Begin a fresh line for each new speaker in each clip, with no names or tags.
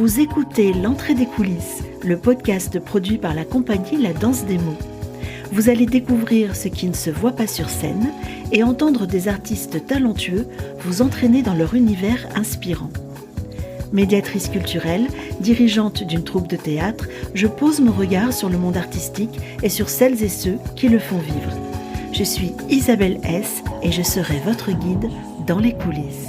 Vous écoutez L'entrée des coulisses, le podcast produit par la compagnie La Danse des mots. Vous allez découvrir ce qui ne se voit pas sur scène et entendre des artistes talentueux vous entraîner dans leur univers inspirant. Médiatrice culturelle, dirigeante d'une troupe de théâtre, je pose mon regard sur le monde artistique et sur celles et ceux qui le font vivre. Je suis Isabelle S et je serai votre guide dans les coulisses.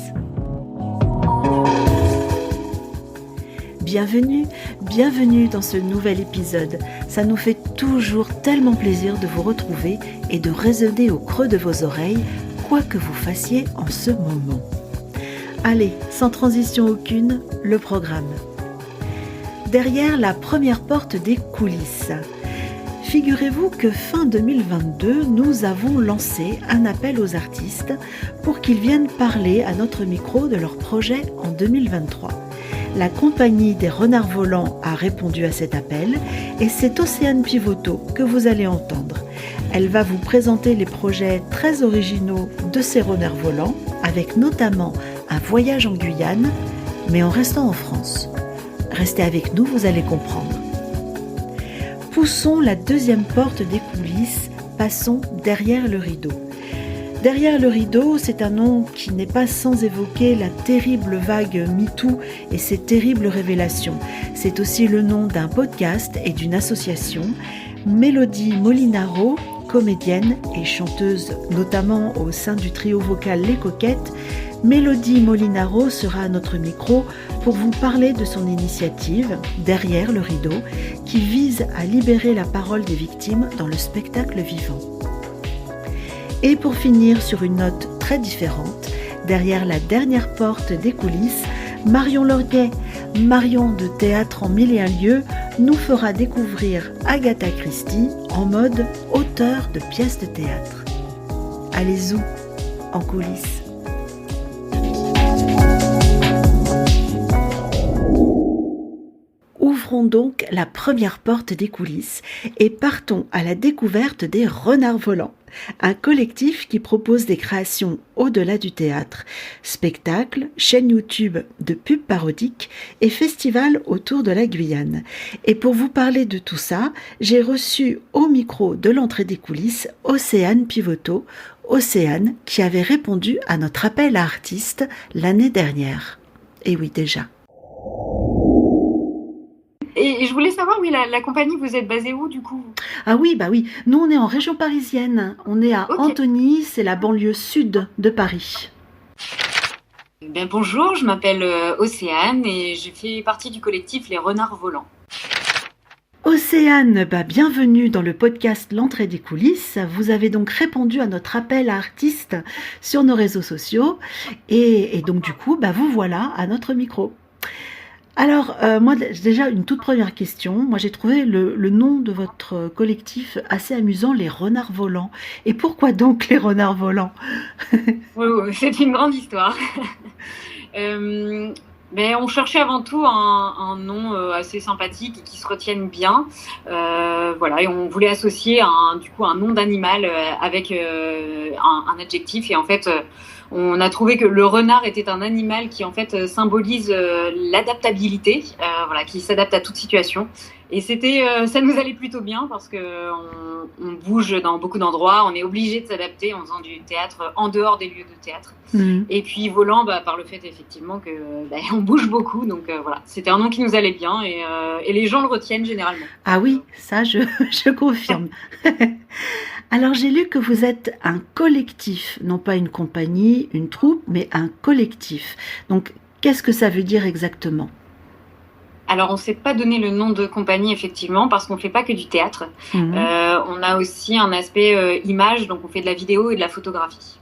Bienvenue dans ce nouvel épisode. Ça nous fait toujours tellement plaisir de vous retrouver et de résonner au creux de vos oreilles, quoi que vous fassiez en ce moment. Allez, sans transition aucune, le programme. Derrière la première porte des coulisses. Figurez-vous que fin 2022, nous avons lancé un appel aux artistes pour qu'ils viennent parler à notre micro de leur projet en 2023. La compagnie des Renards Volants a répondu à cet appel et c'est Océane Pivoteau que vous allez entendre. Elle va vous présenter les projets très originaux de ces renards volants, avec notamment un voyage en Guyane, mais en restant en France. Restez avec nous, vous allez comprendre. Poussons la deuxième porte des coulisses, passons derrière le rideau. Derrière le rideau, c'est un nom qui n'est pas sans évoquer la terrible vague MeToo et ses terribles révélations. C'est aussi le nom d'un podcast et d'une association. Mélodie Molinaro, comédienne et chanteuse notamment au sein du trio vocal Les Coquettes, Mélodie Molinaro sera à notre micro pour vous parler de son initiative Derrière le rideau qui vise à libérer la parole des victimes dans le spectacle vivant. Et pour finir sur une note très différente, derrière la dernière porte des coulisses, Marion Lorguet, Marion de Théâtre en mille et un lieux, nous fera découvrir Agatha Christie en mode auteur de pièces de théâtre. Allez où en coulisses. Ouvrons donc la première porte des coulisses et partons à la découverte des Renards Volants, un collectif qui propose des créations au-delà du théâtre, spectacles, chaîne YouTube de pubs parodiques et festivals autour de la Guyane. Et pour vous parler de tout ça, j'ai reçu au micro de l'entrée des coulisses Océane Pivoteau, Océane qui avait répondu à notre appel à artistes l'année dernière. Et oui déjà.
Et je voulais savoir, oui, la compagnie, vous êtes basée où du coup ?
Ah oui, nous on est en région parisienne, on est à Antony, c'est la banlieue sud de Paris.
Bonjour, je m'appelle Océane et je fais partie du collectif Les Renards Volants.
Océane, bienvenue dans le podcast L'entrée des coulisses. Vous avez donc répondu à notre appel à artistes sur nos réseaux sociaux et donc du coup, vous voilà à notre micro. Alors, moi, déjà, une toute première question. Moi, j'ai trouvé le nom de votre collectif assez amusant, les Renards Volants. Et pourquoi donc les Renards Volants ?
Oui, c'est une grande histoire. On cherchait avant tout un nom assez sympathique et qui se retienne bien. Et on voulait associer un nom d'animal avec un adjectif. Et en fait, on a trouvé que le renard était un animal qui en fait symbolise l'adaptabilité, qui s'adapte à toute situation. Et ça nous allait plutôt bien parce que on bouge dans beaucoup d'endroits, on est obligé de s'adapter en faisant du théâtre en dehors des lieux de théâtre. Mmh. Et puis volant, par le fait effectivement que on bouge beaucoup, donc c'était un nom qui nous allait bien et les gens le retiennent généralement.
Ah oui, ça je confirme. Alors j'ai lu que vous êtes un collectif, non pas une compagnie, une troupe, mais un collectif. Donc qu'est-ce que ça veut dire exactement ?
Alors, on ne s'est pas donné le nom de compagnie, effectivement, parce qu'on ne fait pas que du théâtre. Mmh. On a aussi un aspect image, donc on fait de la vidéo et de la photographie.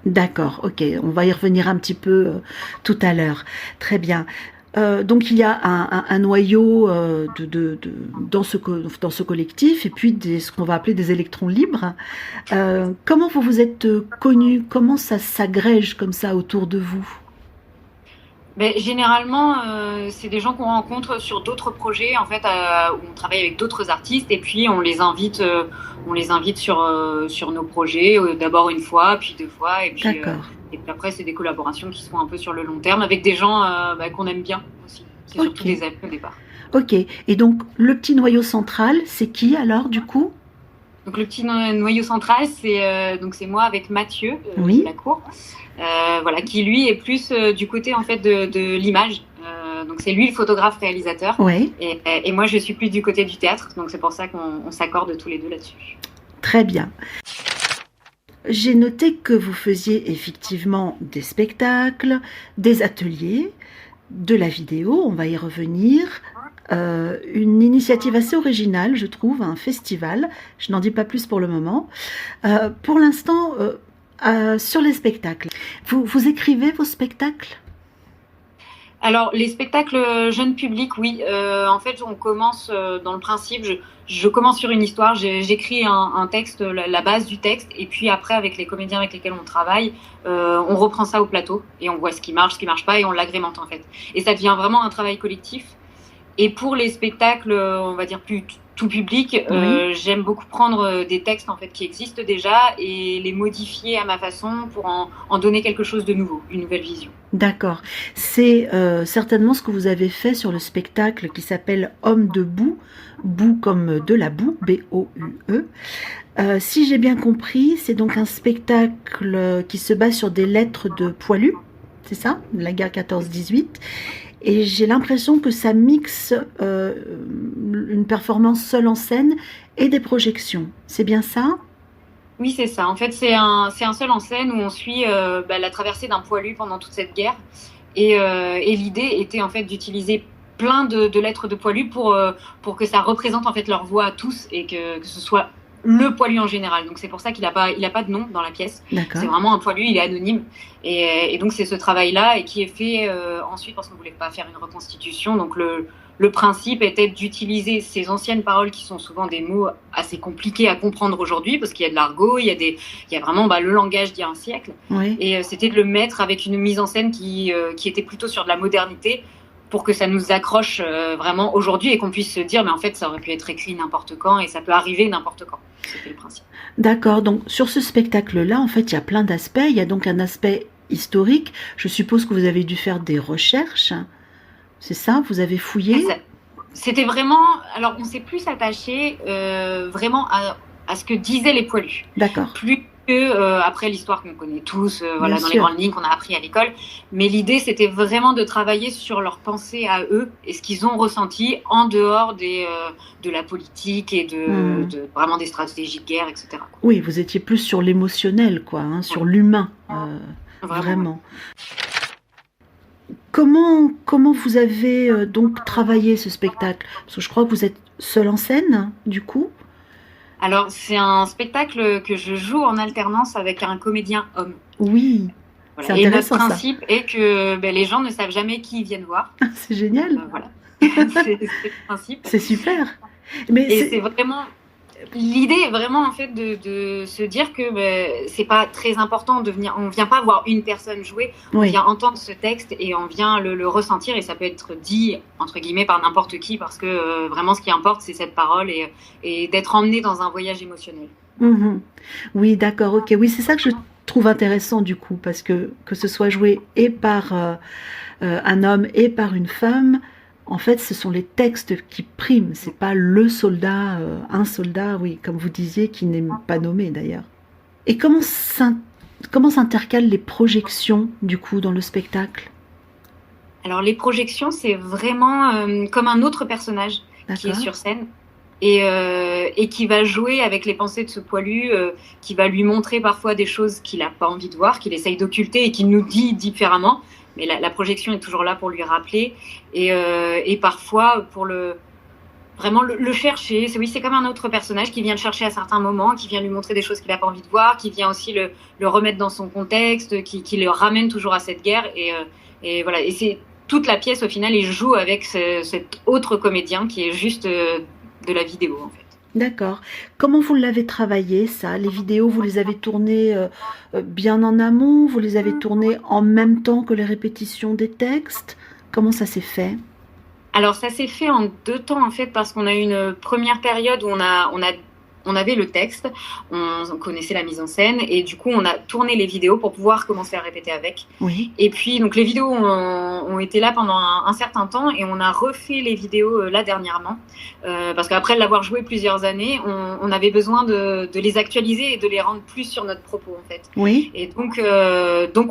D'accord, ok. On va y revenir un petit peu tout à l'heure. Très bien. Donc, il y a un noyau dans ce collectif et puis ce qu'on va appeler des électrons libres. Comment vous vous êtes connus ? Comment ça s'agrège comme ça autour de vous ?
Généralement, c'est des gens qu'on rencontre sur d'autres projets, en fait, où on travaille avec d'autres artistes, et puis on les invite sur nos projets, d'abord une fois, puis deux fois, et puis après c'est des collaborations qui sont un peu sur le long terme avec des gens qu'on aime bien aussi. C'est surtout des amis au départ.
Ok. Et donc, le petit noyau central, c'est qui alors, du coup?
Donc, le petit noyau central, c'est moi avec Mathieu de la cour, voilà, qui lui est plus du côté en fait de l'image. Donc, c'est lui le photographe réalisateur.
Oui.
Et moi, je suis plus du côté du théâtre. Donc, c'est pour ça qu'on s'accorde tous les deux là-dessus.
Très bien. J'ai noté que vous faisiez effectivement des spectacles, des ateliers, de la vidéo, on va y revenir. Une initiative assez originale, je trouve, un festival. Je n'en dis pas plus pour le moment. Pour l'instant, sur les spectacles, vous écrivez vos spectacles?
Alors, les spectacles jeunes publics, oui. En fait, on commence dans le principe, je commence sur une histoire, j'écris un texte, la base du texte, et puis après, avec les comédiens avec lesquels on travaille, on reprend ça au plateau, et on voit ce qui marche pas, et on l'agrémente en fait. Et ça devient vraiment un travail collectif. Et pour les spectacles, on va dire plus tout public, j'aime beaucoup prendre des textes en fait qui existent déjà et les modifier à ma façon pour en donner quelque chose de nouveau, une nouvelle vision.
D'accord. C'est certainement ce que vous avez fait sur le spectacle qui s'appelle Homme de boue, boue comme de la boue, B-O-U-E. Si j'ai bien compris, c'est donc un spectacle qui se base sur des lettres de Poilu, c'est ça, la guerre 14-18. Et j'ai l'impression que ça mixe une performance seule en scène et des projections. C'est bien ça?
Oui, c'est ça. En fait, c'est un seul en scène où on suit la traversée d'un poilu pendant toute cette guerre. Et l'idée était en fait d'utiliser plein de lettres de poilu pour que ça représente en fait leur voix à tous et que ce soit le poilu en général. Donc c'est pour ça qu'il a pas de nom dans la pièce. C'est vraiment un poilu, il est anonyme. Et donc c'est ce travail-là et qui est fait ensuite parce qu'on voulait pas faire une reconstitution. Donc le principe était d'utiliser ces anciennes paroles qui sont souvent des mots assez compliqués à comprendre aujourd'hui parce qu'il y a de l'argot, il y a vraiment le langage d'il y a un siècle.
Oui.
Et c'était de le mettre avec une mise en scène qui était plutôt sur de la modernité pour que ça nous accroche vraiment aujourd'hui et qu'on puisse se dire mais en fait ça aurait pu être écrit n'importe quand et ça peut arriver n'importe quand. C'était le principe.
D'accord, donc sur ce spectacle-là, en fait, il y a plein d'aspects. Il y a donc un aspect historique. Je suppose que vous avez dû faire des recherches. C'est ça? Vous avez fouillé?
C'était vraiment... Alors, on s'est plus attaché vraiment à ce que disaient les poilus.
D'accord.
Plus que après l'histoire qu'on connaît tous, voilà, dans les grandes lignes qu'on a appris à l'école. Mais l'idée, c'était vraiment de travailler sur leur pensée à eux et ce qu'ils ont ressenti en dehors de la politique et de vraiment des stratégies de guerre, etc.
Oui, vous étiez plus sur l'émotionnel, quoi, hein, sur l'humain, vraiment. Comment vous avez donc travaillé ce spectacle? Parce que je crois que vous êtes seul en scène, du coup.
Alors, c'est un spectacle que je joue en alternance avec un comédien homme.
Oui,
voilà.
C'est intéressant.
Et notre principe est que les gens ne savent jamais qui ils viennent voir.
C'est génial.
Voilà, c'est le principe.
C'est super.
Et c'est vraiment... L'idée est vraiment en fait de se dire que c'est pas très important de venir. On vient pas voir une personne jouer. On vient entendre ce texte et on vient le ressentir et ça peut être dit entre guillemets par n'importe qui parce que vraiment ce qui importe c'est cette parole et d'être emmené dans un voyage émotionnel.
Oui, d'accord, ok. Oui, c'est ça que je trouve intéressant du coup parce que ce soit joué et par un homme et par une femme. En fait, ce sont les textes qui priment, c'est pas le soldat, un soldat, oui, comme vous disiez, qui n'est pas nommé d'ailleurs. Et comment s'intercalent les projections, du coup, dans le spectacle?
Alors, les projections, c'est vraiment comme un autre personnage qui est sur scène et qui va jouer avec les pensées de ce poilu, qui va lui montrer parfois des choses qu'il n'a pas envie de voir, qu'il essaye d'occulter et qu'il nous dit différemment. Mais la projection est toujours là pour lui rappeler et parfois pour vraiment le chercher. C'est comme un autre personnage qui vient le chercher à certains moments, qui vient lui montrer des choses qu'il n'a pas envie de voir, qui vient aussi le remettre dans son contexte, qui le ramène toujours à cette guerre. Et voilà. Et c'est toute la pièce au final, il joue avec cet autre comédien qui est juste de la vidéo en fait.
D'accord. Comment vous l'avez travaillé, ça? Les vidéos, vous les avez tournées bien en amont? Vous les avez tournées en même temps que les répétitions des textes? Comment ça s'est fait?
Alors, ça s'est fait en 2 temps, en fait, parce qu'on a eu une première période où on a on avait le texte, on connaissait la mise en scène, et du coup, on a tourné les vidéos pour pouvoir commencer à répéter avec.
Oui.
Et puis, donc, les vidéos ont été là pendant un certain temps, et on a refait les vidéos là dernièrement, parce qu'après l'avoir joué plusieurs années, on avait besoin de les actualiser et de les rendre plus sur notre propos, en fait.
Oui.
Et donc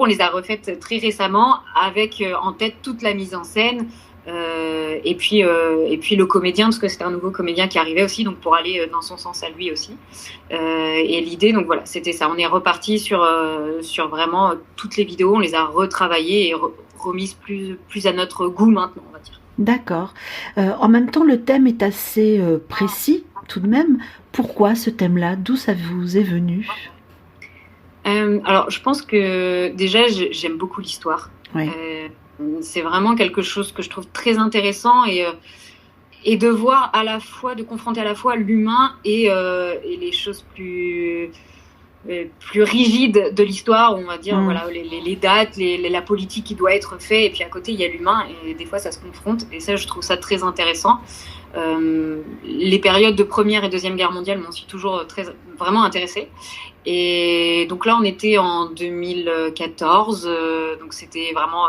on les a refaites très récemment avec en tête toute la mise en scène. Et puis le comédien, parce que c'était un nouveau comédien qui arrivait aussi, donc pour aller dans son sens à lui aussi. Et l'idée, donc voilà, c'était ça. On est reparti sur vraiment toutes les vidéos, on les a retravaillées et remises plus à notre goût maintenant, on va dire.
D'accord. En même temps, le thème est assez précis, tout de même. Pourquoi ce thème-là? D'où ça vous est venu?
Alors, je pense que déjà, j'aime beaucoup l'histoire.
Ouais.
C'est vraiment quelque chose que je trouve très intéressant et de voir à la fois, de confronter à la fois l'humain et les choses plus rigides de l'histoire, on va dire, voilà, les dates, la politique qui doit être faite, et puis à côté il y a l'humain, et des fois ça se confronte, et ça je trouve ça très intéressant. Les périodes de Première et Deuxième Guerre mondiale m'ont aussi toujours vraiment intéressée. Et donc là on était en 2014, donc c'était vraiment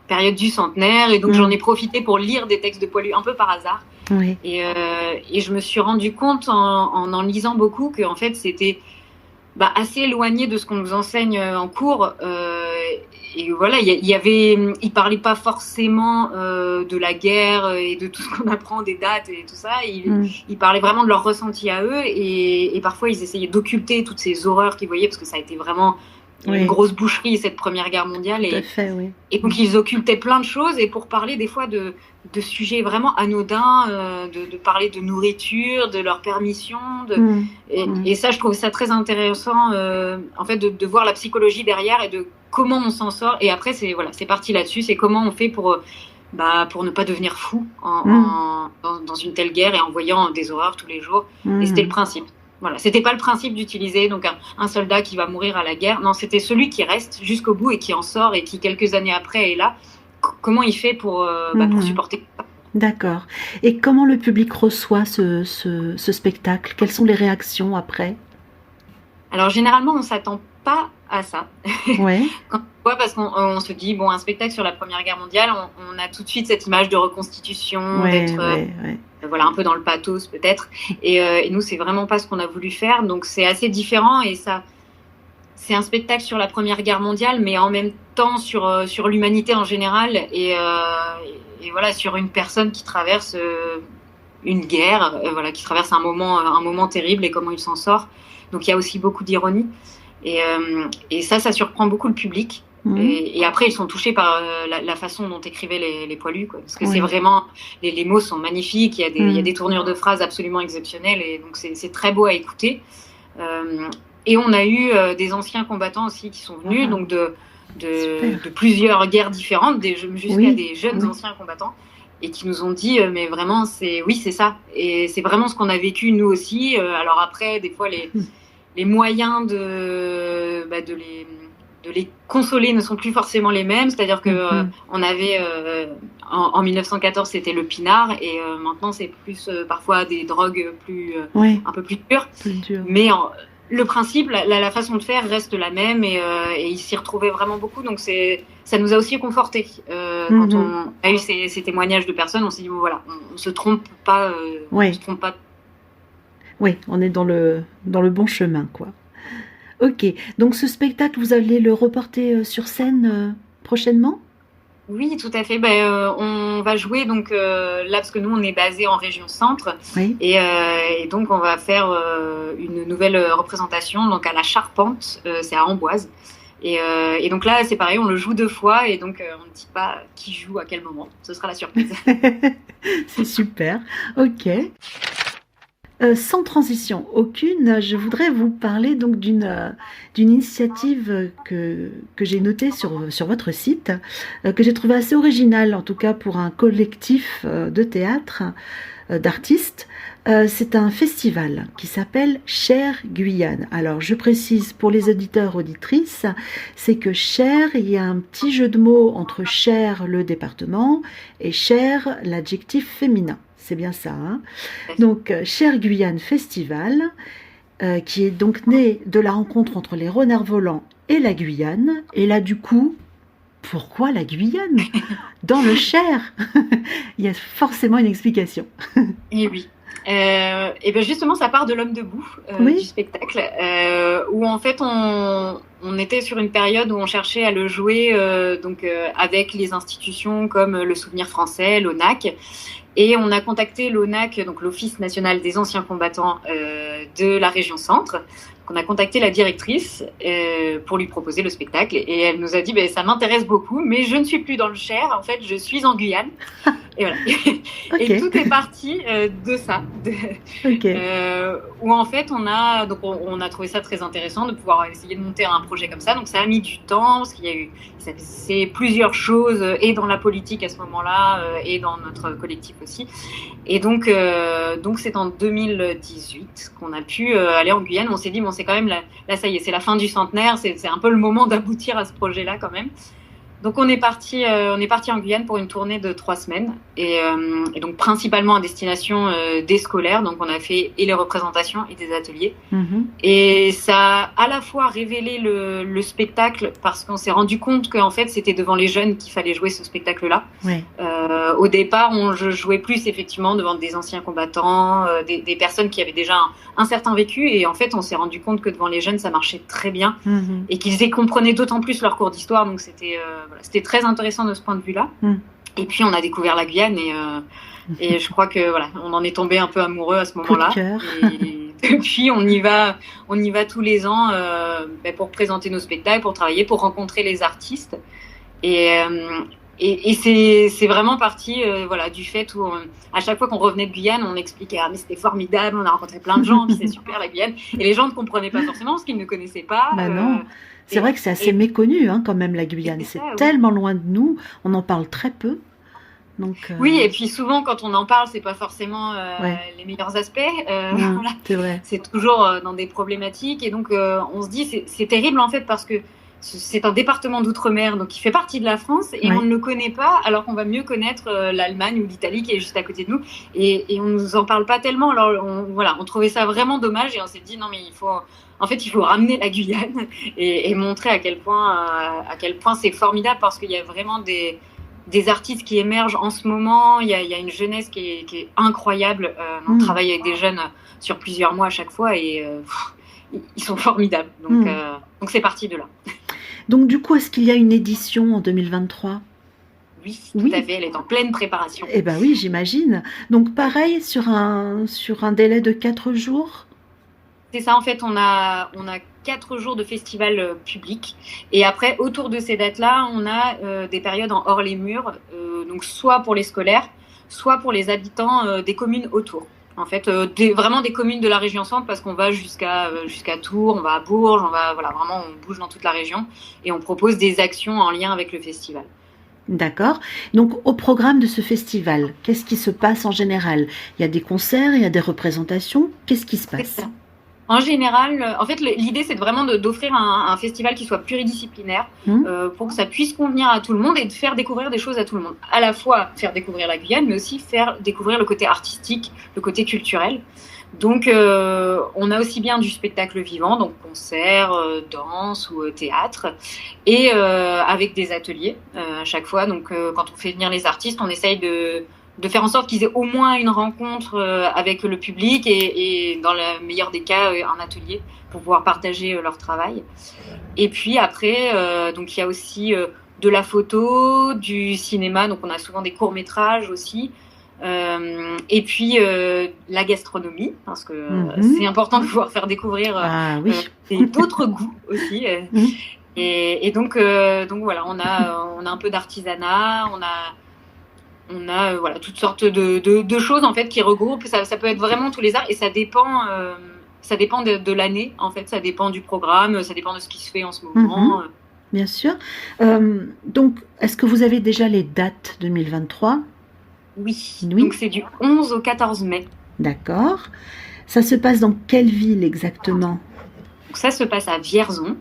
période du centenaire, et donc j'en ai profité pour lire des textes de Poilu un peu par hasard.
Oui.
Et je me suis rendu compte en lisant beaucoup qu'en fait c'était assez éloigné de ce qu'on nous enseigne en cours. Et voilà, il parlait pas forcément de la guerre et de tout ce qu'on apprend, des dates et tout ça. Il parlait vraiment de leur ressenti à eux, et parfois ils essayaient d'occulter toutes ces horreurs qu'ils voyaient, parce que ça a été vraiment une grosse boucherie, cette Première Guerre mondiale.
Tout à fait, oui. Et
donc ils occultaient plein de choses, et pour parler des fois de sujets vraiment anodins, de parler de nourriture, de leur permission, et ça je trouve ça très intéressant, en fait, de voir la psychologie derrière et de comment on s'en sort. Et après c'est parti là-dessus, c'est comment on fait pour ne pas devenir fou dans une telle guerre et en voyant des horreurs tous les jours. Et c'était le principe. Voilà, c'était pas le principe d'utiliser donc un soldat qui va mourir à la guerre. Non, c'était celui qui reste jusqu'au bout et qui en sort, et qui quelques années après est là. Comment il fait pour supporter ça?
D'accord. Et comment le public reçoit ce spectacle? Quelles sont les réactions après?
Alors généralement, on s'attend pas à ça.
Ouais.
Parce qu'on se dit, un spectacle sur la Première Guerre mondiale, on a tout de suite cette image de reconstitution, d'être un peu dans le pathos peut-être. Et nous, c'est vraiment pas ce qu'on a voulu faire. Donc c'est assez différent, et ça, c'est un spectacle sur la Première Guerre mondiale, mais en même temps sur l'humanité en général, et voilà, sur une personne qui traverse une guerre, qui traverse un moment terrible, et comment il s'en sort. Donc il y a aussi beaucoup d'ironie, et ça surprend beaucoup le public. Et après, ils sont touchés par la façon dont écrivaient les Poilus, quoi, parce que c'est vraiment, les mots sont magnifiques, il y a des tournures de phrases absolument exceptionnelles, et donc c'est très beau à écouter. Et on a eu des anciens combattants aussi qui sont venus, donc de plusieurs guerres différentes, jusqu'à des jeunes anciens combattants, et qui nous ont dit mais vraiment c'est ça, et c'est vraiment ce qu'on a vécu nous aussi. Alors après, des fois les moyens de les consoler ne sont plus forcément les mêmes, c'est-à-dire que on avait en 1914 c'était le pinard, et maintenant c'est plus parfois des drogues un peu plus dures. Mais le principe, la façon de faire reste la même, et ils s'y retrouvaient vraiment beaucoup. Donc ça nous a aussi confortés. Quand on a eu ces témoignages de personnes, on s'est dit on se trompe pas. On se trompe pas.
Oui, on est dans le bon chemin, quoi. Ok, donc ce spectacle, vous allez le reporter sur scène prochainement?
Oui, tout à fait. On va jouer donc là, parce que nous on est basé en région centre, et donc on va faire une nouvelle représentation donc à la Charpente, c'est à Amboise, et donc là c'est pareil, on le joue 2 fois, et donc on ne dit pas qui joue à quel moment. Ce sera la surprise.
C'est super. Ok. Sans transition aucune, je voudrais vous parler donc d'une initiative que j'ai notée sur votre site, que j'ai trouvée assez originale, en tout cas pour un collectif de théâtre, d'artistes. C'est un festival qui s'appelle Cher Guyane. Alors je précise pour les auditeurs auditrices, c'est que Cher, il y a un petit jeu de mots entre Cher le département et Cher l'adjectif féminin. C'est bien ça, hein. Donc, Cher Guyane Festival. qui est donc né de la rencontre entre les renards volants et la Guyane. Et là, du coup, pourquoi la Guyane? Dans le Cher? Il y a forcément une explication.
Et oui. Et bien justement, ça part de l'homme debout du spectacle, où en fait on était sur une période où on cherchait à le jouer avec les institutions comme le Souvenir français, l'ONAC. Et on a contacté l'ONAC, donc l'Office national des anciens combattants de la région Centre. Donc on a contacté la directrice pour lui proposer le spectacle. Et elle nous a dit ça m'intéresse beaucoup, mais je ne suis plus dans le Cher. En fait, je suis en Guyane. Et voilà. Okay. Et tout est parti de ça. Où en fait, on a trouvé ça très intéressant de pouvoir essayer de monter un projet comme ça. Donc ça a mis du temps, parce qu'il y a eu c'est plusieurs choses, et dans la politique à ce moment-là, et dans notre collectif aussi. Et donc c'est en 2018 qu'on a pu aller en Guyane. On s'est dit, c'est quand même, là ça y est, c'est la fin du centenaire, c'est un peu le moment d'aboutir à ce projet-là quand même. Donc on est parti en Guyane pour une tournée de 3 semaines et donc principalement à destination des scolaires. Donc on a fait et les représentations et des ateliers. Et ça a à la fois révélé le spectacle, parce qu'on s'est rendu compte qu'en fait c'était devant les jeunes qu'il fallait jouer ce spectacle-là. Ouais. Au départ, je jouais plus effectivement devant des anciens combattants, des personnes qui avaient déjà un certain vécu, et en fait on s'est rendu compte que devant les jeunes ça marchait très bien et qu'ils y comprenaient d'autant plus leur cours d'histoire. Donc c'était très intéressant de ce point de vue-là. Et puis on a découvert la Guyane et je crois que on en est tombé un peu amoureux à ce moment-là. Et depuis on y va tous les ans pour présenter nos spectacles, pour travailler, pour rencontrer les artistes. Et c'est vraiment parti du fait où à chaque fois qu'on revenait de Guyane, on expliquait mais c'était formidable, on a rencontré plein de gens, puis c'est super la Guyane. Et les gens ne comprenaient pas forcément parce qu'ils ne connaissaient pas.
Non. C'est vrai que c'est assez méconnu quand même, la Guyane. C'est tellement loin de nous, on en parle très peu. Donc,
Oui, et puis souvent quand on en parle, c'est pas forcément les meilleurs aspects.
C'est vrai.
C'est toujours dans des problématiques, et donc on se dit c'est terrible en fait, parce que c'est un département d'outre-mer, donc il fait partie de la France, et on ne le connaît pas, alors qu'on va mieux connaître l'Allemagne ou l'Italie qui est juste à côté de nous, et on ne nous en parle pas tellement. Alors on trouvait ça vraiment dommage, et on s'est dit non mais il faut ramener la Guyane et montrer à quel point c'est formidable, parce qu'il y a vraiment des artistes qui émergent en ce moment. Il y a une jeunesse qui est incroyable. On travaille avec des jeunes sur plusieurs mois à chaque fois, et ils sont formidables. Donc c'est parti de là.
Donc du coup, est-ce qu'il y a une édition en 2023 ?
Oui, tout à fait. Elle est en pleine préparation.
Eh bien oui, j'imagine. Donc pareil, sur un délai de 4 jours ?
C'est ça, en fait, on a 4 jours de festival public, et après, autour de ces dates-là, on a des périodes en hors les murs, donc soit pour les scolaires, soit pour les habitants des communes autour. En fait, vraiment des communes de la région Centre, parce qu'on va jusqu'à Tours, on va à Bourges, vraiment on bouge dans toute la région, et on propose des actions en lien avec le festival.
D'accord. Donc, au programme de ce festival, qu'est-ce qui se passe en général ? Il y a des concerts, il y a des représentations. Qu'est-ce qui se passe ?
En général, en fait, l'idée, c'est vraiment d'offrir un festival qui soit pluridisciplinaire, pour que ça puisse convenir à tout le monde et de faire découvrir des choses à tout le monde. À la fois faire découvrir la Guyane, mais aussi faire découvrir le côté artistique, le côté culturel. Donc, on a aussi bien du spectacle vivant, donc concert, danse ou théâtre, et avec des ateliers à chaque fois. Donc, quand on fait venir les artistes, on essaye de faire en sorte qu'ils aient au moins une rencontre avec le public, et dans le meilleur des cas, un atelier pour pouvoir partager leur travail. Et puis après, donc il y a aussi de la photo, du cinéma, donc on a souvent des courts-métrages aussi, et puis la gastronomie, parce que c'est important de pouvoir faire découvrir d'autres goûts aussi. Et donc voilà, on a un peu d'artisanat, on a toutes sortes de choses en fait qui regroupent. Ça peut être vraiment tous les arts, et ça dépend de l'année en fait. Ça dépend du programme, ça dépend de ce qui se fait en ce moment.
Bien sûr. Donc, est-ce que vous avez déjà les dates 2023 ?
Oui. Donc c'est du 11 au 14 mai.
D'accord. Ça se passe dans quelle ville exactement ?
Donc ça se passe à Vierzon,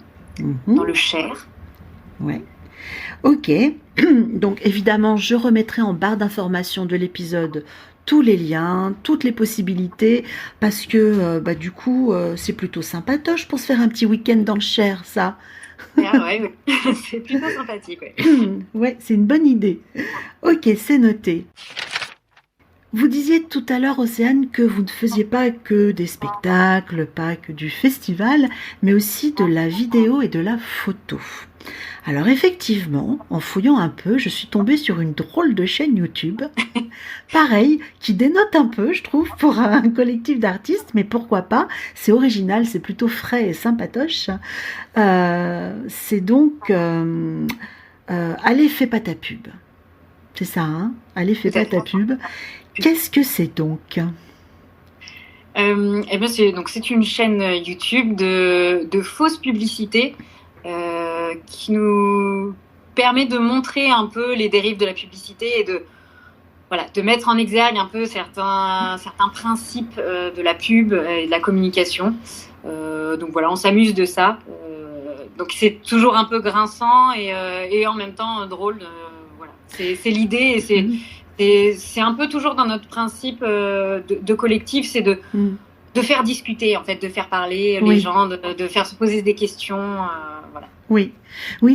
dans le Cher.
Ouais. Ok, donc évidemment je remettrai en barre d'informations de l'épisode tous les liens, toutes les possibilités, parce que du coup, c'est plutôt sympatoche pour se faire un petit week-end dans le Cher, ça.
Ah ouais, c'est plutôt sympathique. Ouais.
Ouais, c'est une bonne idée. Ok, c'est noté. Vous disiez tout à l'heure, Océane, que vous ne faisiez pas que des spectacles, pas que du festival, mais aussi de la vidéo et de la photo. Alors effectivement, en fouillant un peu, je suis tombée sur une drôle de chaîne YouTube, pareil, qui dénote un peu, je trouve, pour un collectif d'artistes, mais pourquoi pas, c'est original, c'est plutôt frais et sympatoche. C'est donc Allez, fais pas ta pub. C'est ça, hein? Allez, fais pas ta pub. Qu'est-ce que c'est donc?
Eh bien, c'est une chaîne YouTube de fausses publicités qui nous permet de montrer un peu les dérives de la publicité et de mettre en exergue un peu certains principes de la pub et de la communication. Donc voilà, on s'amuse de ça. Donc c'est toujours un peu grinçant et en même temps drôle. Voilà, c'est l'idée et c'est un peu toujours dans notre principe de collectif, c'est de faire discuter, en fait, de faire parler les gens, de faire se poser des questions. Voilà.
Oui,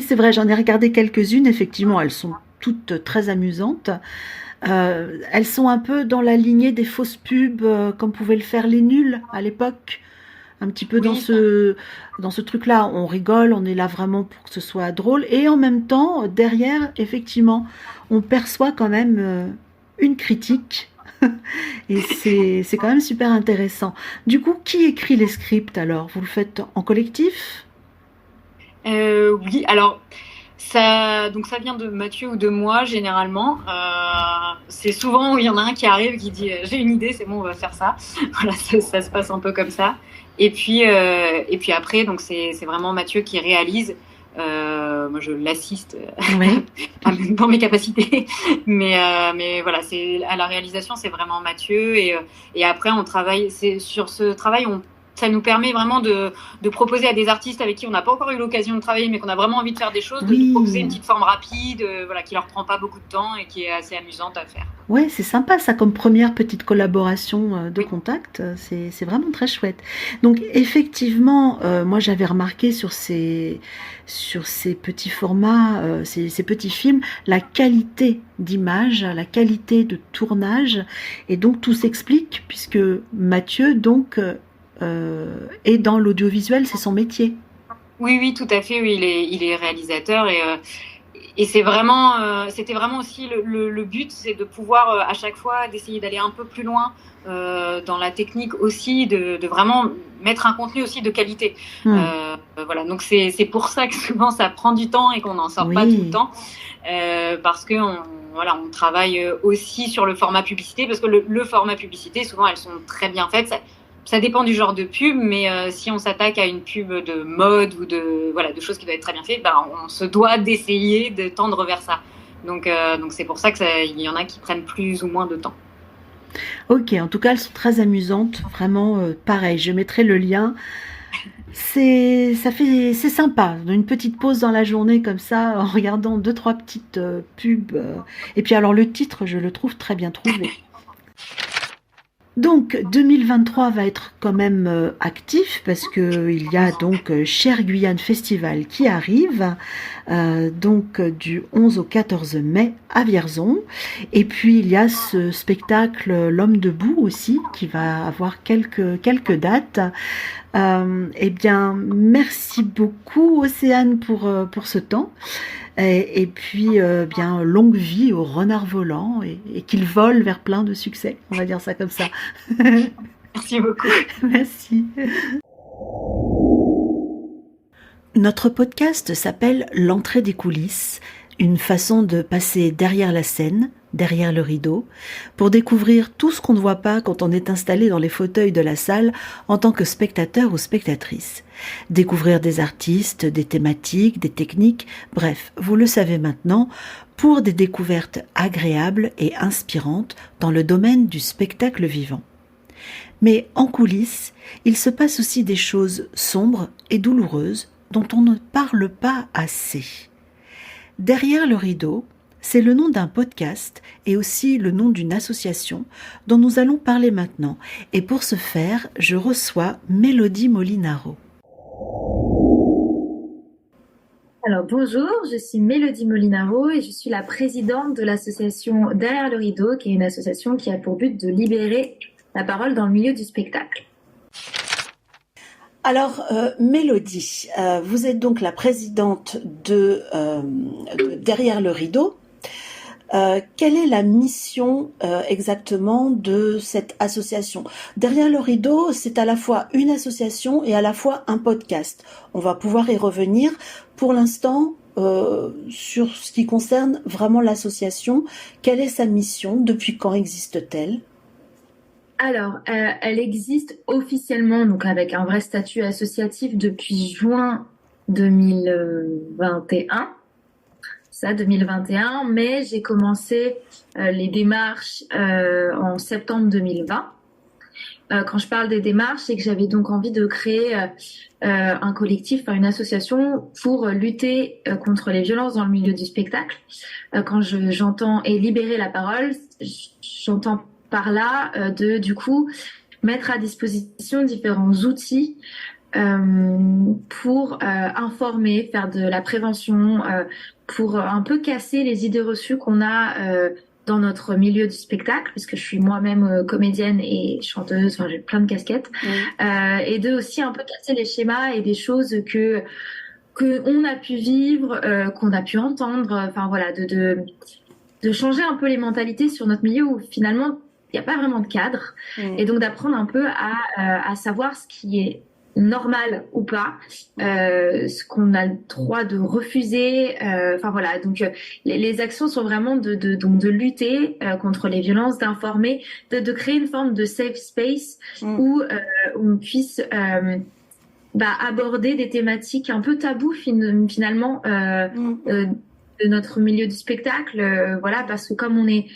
c'est vrai, j'en ai regardé quelques-unes, effectivement, elles sont toutes très amusantes. Elles sont un peu dans la lignée des fausses pubs, comme pouvaient le faire les nuls à l'époque. Un petit peu dans ce truc-là, on rigole, on est là vraiment pour que ce soit drôle. Et en même temps, derrière, effectivement, on perçoit quand même une critique. Et c'est quand même super intéressant. Du coup, qui écrit les scripts alors? Vous le faites en collectif?
Oui, alors ça vient de Mathieu ou de moi généralement. C'est souvent où il y en a un qui arrive qui dit j'ai une idée, c'est bon, on va faire ça. Voilà, ça se passe un peu comme ça. Et puis après, donc c'est vraiment Mathieu qui réalise. Moi, je l'assiste dans mes capacités, mais voilà, c'est à la réalisation, c'est vraiment Mathieu. Et après, on travaille. C'est sur ce travail, ça nous permet vraiment de proposer à des artistes avec qui on n'a pas encore eu l'occasion de travailler, mais qu'on a vraiment envie de faire des choses, de proposer une petite forme rapide, qui leur prend pas beaucoup de temps et qui est assez amusante à faire.
Ouais, c'est sympa ça comme première petite collaboration de contact, c'est vraiment très chouette. Donc effectivement, moi j'avais remarqué sur ces petits formats, ces petits films, la qualité d'image, la qualité de tournage, et donc tout s'explique puisque Mathieu donc et dans l'audiovisuel, c'est son métier.
Oui, tout à fait. Oui, il est réalisateur et c'est vraiment, c'était vraiment aussi le but, c'est de pouvoir à chaque fois d'essayer d'aller un peu plus loin dans la technique aussi, de vraiment mettre un contenu aussi de qualité. Voilà, donc c'est pour ça que souvent ça prend du temps et qu'on n'en sort pas tout le temps, parce que on travaille aussi sur le format publicité, parce que le format publicité, souvent elles sont très bien faites. Ça dépend du genre de pub, mais si on s'attaque à une pub de mode ou de choses qui doivent être très bien faites, on se doit d'essayer de tendre vers ça. Donc c'est pour ça qu'il y en a qui prennent plus ou moins de temps.
Ok, en tout cas, elles sont très amusantes, vraiment pareil. Je mettrai le lien. C'est sympa, une petite pause dans la journée comme ça, en regardant 2-3 petites pubs. Et puis alors le titre, je le trouve très bien trouvé. Donc 2023 va être quand même actif parce que il y a donc Cher Guyane Festival qui arrive donc du 11 au 14 mai à Vierzon, et puis il y a ce spectacle L'Homme debout aussi qui va avoir quelques dates. Eh bien merci beaucoup Océane pour ce temps. Et puis, bien, longue vie au renard volant et qu'il vole vers plein de succès. On va dire ça comme ça.
Merci beaucoup.
Merci. Notre podcast s'appelle L'entrée des coulisses, une façon de passer derrière la scène, derrière le rideau, pour découvrir tout ce qu'on ne voit pas quand on est installé dans les fauteuils de la salle en tant que spectateur ou spectatrice. Découvrir des artistes, des thématiques, des techniques, bref, vous le savez maintenant, pour des découvertes agréables et inspirantes dans le domaine du spectacle vivant. Mais en coulisses, il se passe aussi des choses sombres et douloureuses dont on ne parle pas assez. Derrière le rideau, c'est le nom d'un podcast et aussi le nom d'une association dont nous allons parler maintenant. Et pour ce faire, je reçois Mélodie Molinaro.
Alors bonjour, je suis Mélodie Molinaro et je suis la présidente de l'association Derrière le rideau, qui est une association qui a pour but de libérer la parole dans le milieu du spectacle.
Alors, Mélodie, vous êtes donc la présidente de Derrière le rideau. Quelle est la mission exactement de cette association ? Derrière le rideau, c'est à la fois une association et à la fois un podcast. On va pouvoir y revenir. Pour l'instant, sur ce qui concerne vraiment l'association, quelle est sa mission ? Depuis quand existe-t-elle ?
Alors, elle existe officiellement, donc avec un vrai statut associatif depuis juin 2021. 2021, mais j'ai commencé les démarches en septembre 2020. Quand je parle des démarches, c'est que j'avais donc envie de créer un collectif, une association pour lutter contre les violences dans le milieu du spectacle. Quand j'entends et libérer la parole, j'entends par là du coup mettre à disposition différents outils pour informer, faire de la prévention, pour un peu casser les idées reçues qu'on a dans notre milieu du spectacle, puisque je suis moi-même comédienne et chanteuse, j'ai plein de casquettes, et de aussi un peu casser les schémas et des choses que on a pu vivre, qu'on a pu entendre, de changer un peu les mentalités sur notre milieu où finalement il n'y a pas vraiment de cadre, et donc d'apprendre un peu à savoir ce qui est normal ou pas, ce qu'on a le droit de refuser, donc les actions sont vraiment de lutter contre les violences, d'informer, de créer une forme de safe space où on puisse aborder des thématiques un peu tabous finalement de notre milieu du spectacle, parce que comme on est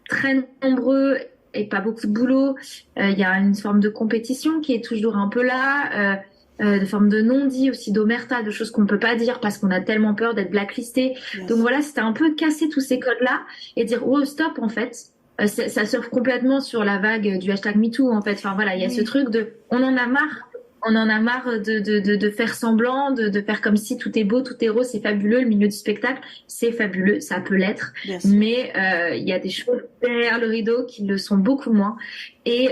très nombreux et pas beaucoup de boulot, il y a une forme de compétition qui est toujours un peu là, de forme de non-dit aussi, d'omerta, de choses qu'on ne peut pas dire parce qu'on a tellement peur d'être blacklisté. Yes. Donc voilà, c'était un peu casser tous ces codes-là et dire oh stop en fait. Ça surfe complètement sur la vague du hashtag MeToo en fait. Il y a ce truc de on en a marre. On en a marre de faire semblant, de faire comme si tout est beau, tout est rose, c'est fabuleux. Le milieu du spectacle, c'est fabuleux, ça peut l'être. Mais il y a des choses derrière le rideau qui le sont beaucoup moins. Et